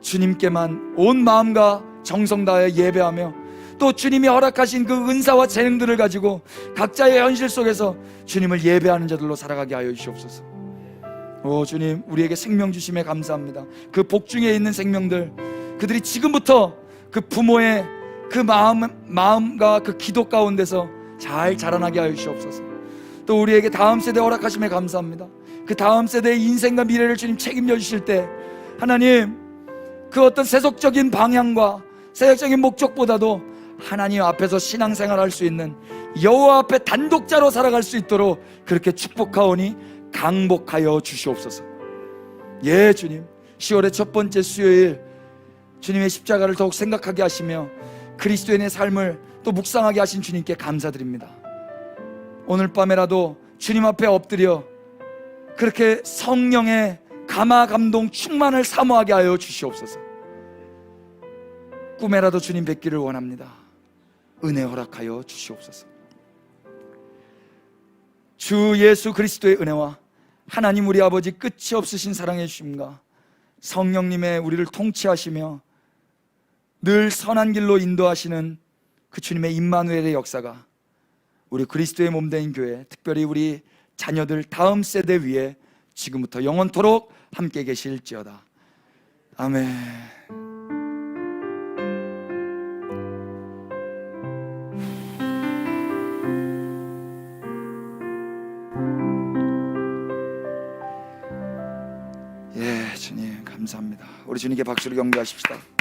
주님께만 온 마음과 정성 다하여 예배하며 또 주님이 허락하신 그 은사와 재능들을 가지고 각자의 현실 속에서 주님을 예배하는 자들로 살아가게 하여 주시옵소서. 오 주님, 우리에게 생명 주심에 감사합니다. 그 복 중에 있는 생명들, 그들이 지금부터 그 부모의 그 마음과 그 기도 가운데서 잘 자라나게 하여 주시옵소서. 또 우리에게 다음 세대 허락하심에 감사합니다. 그 다음 세대의 인생과 미래를 주님 책임져 주실 때 하나님, 그 어떤 세속적인 방향과 세속적인 목적보다도 하나님 앞에서 신앙생활할 수 있는 여호와 앞에 단독자로 살아갈 수 있도록 그렇게 축복하오니 강복하여 주시옵소서. 예 주님, 10월의 첫 번째 수요일 주님의 십자가를 더욱 생각하게 하시며 그리스도인의 삶을 또 묵상하게 하신 주님께 감사드립니다. 오늘 밤에라도 주님 앞에 엎드려 그렇게 성령의 감화 감동 충만을 사모하게 하여 주시옵소서. 꿈에라도 주님 뵙기를 원합니다. 은혜 허락하여 주시옵소서. 주 예수 그리스도의 은혜와 하나님 우리 아버지 끝이 없으신 사랑의 주심과 성령님의 우리를 통치하시며 늘 선한 길로 인도하시는 그 주님의 임마누엘의 역사가 우리 그리스도의 몸된 교회, 특별히 우리 자녀들 다음 세대 위에 지금부터 영원토록 함께 계실지어다. 아멘. 예, 주님 감사합니다. 우리 주님께 박수를 경배하십시다.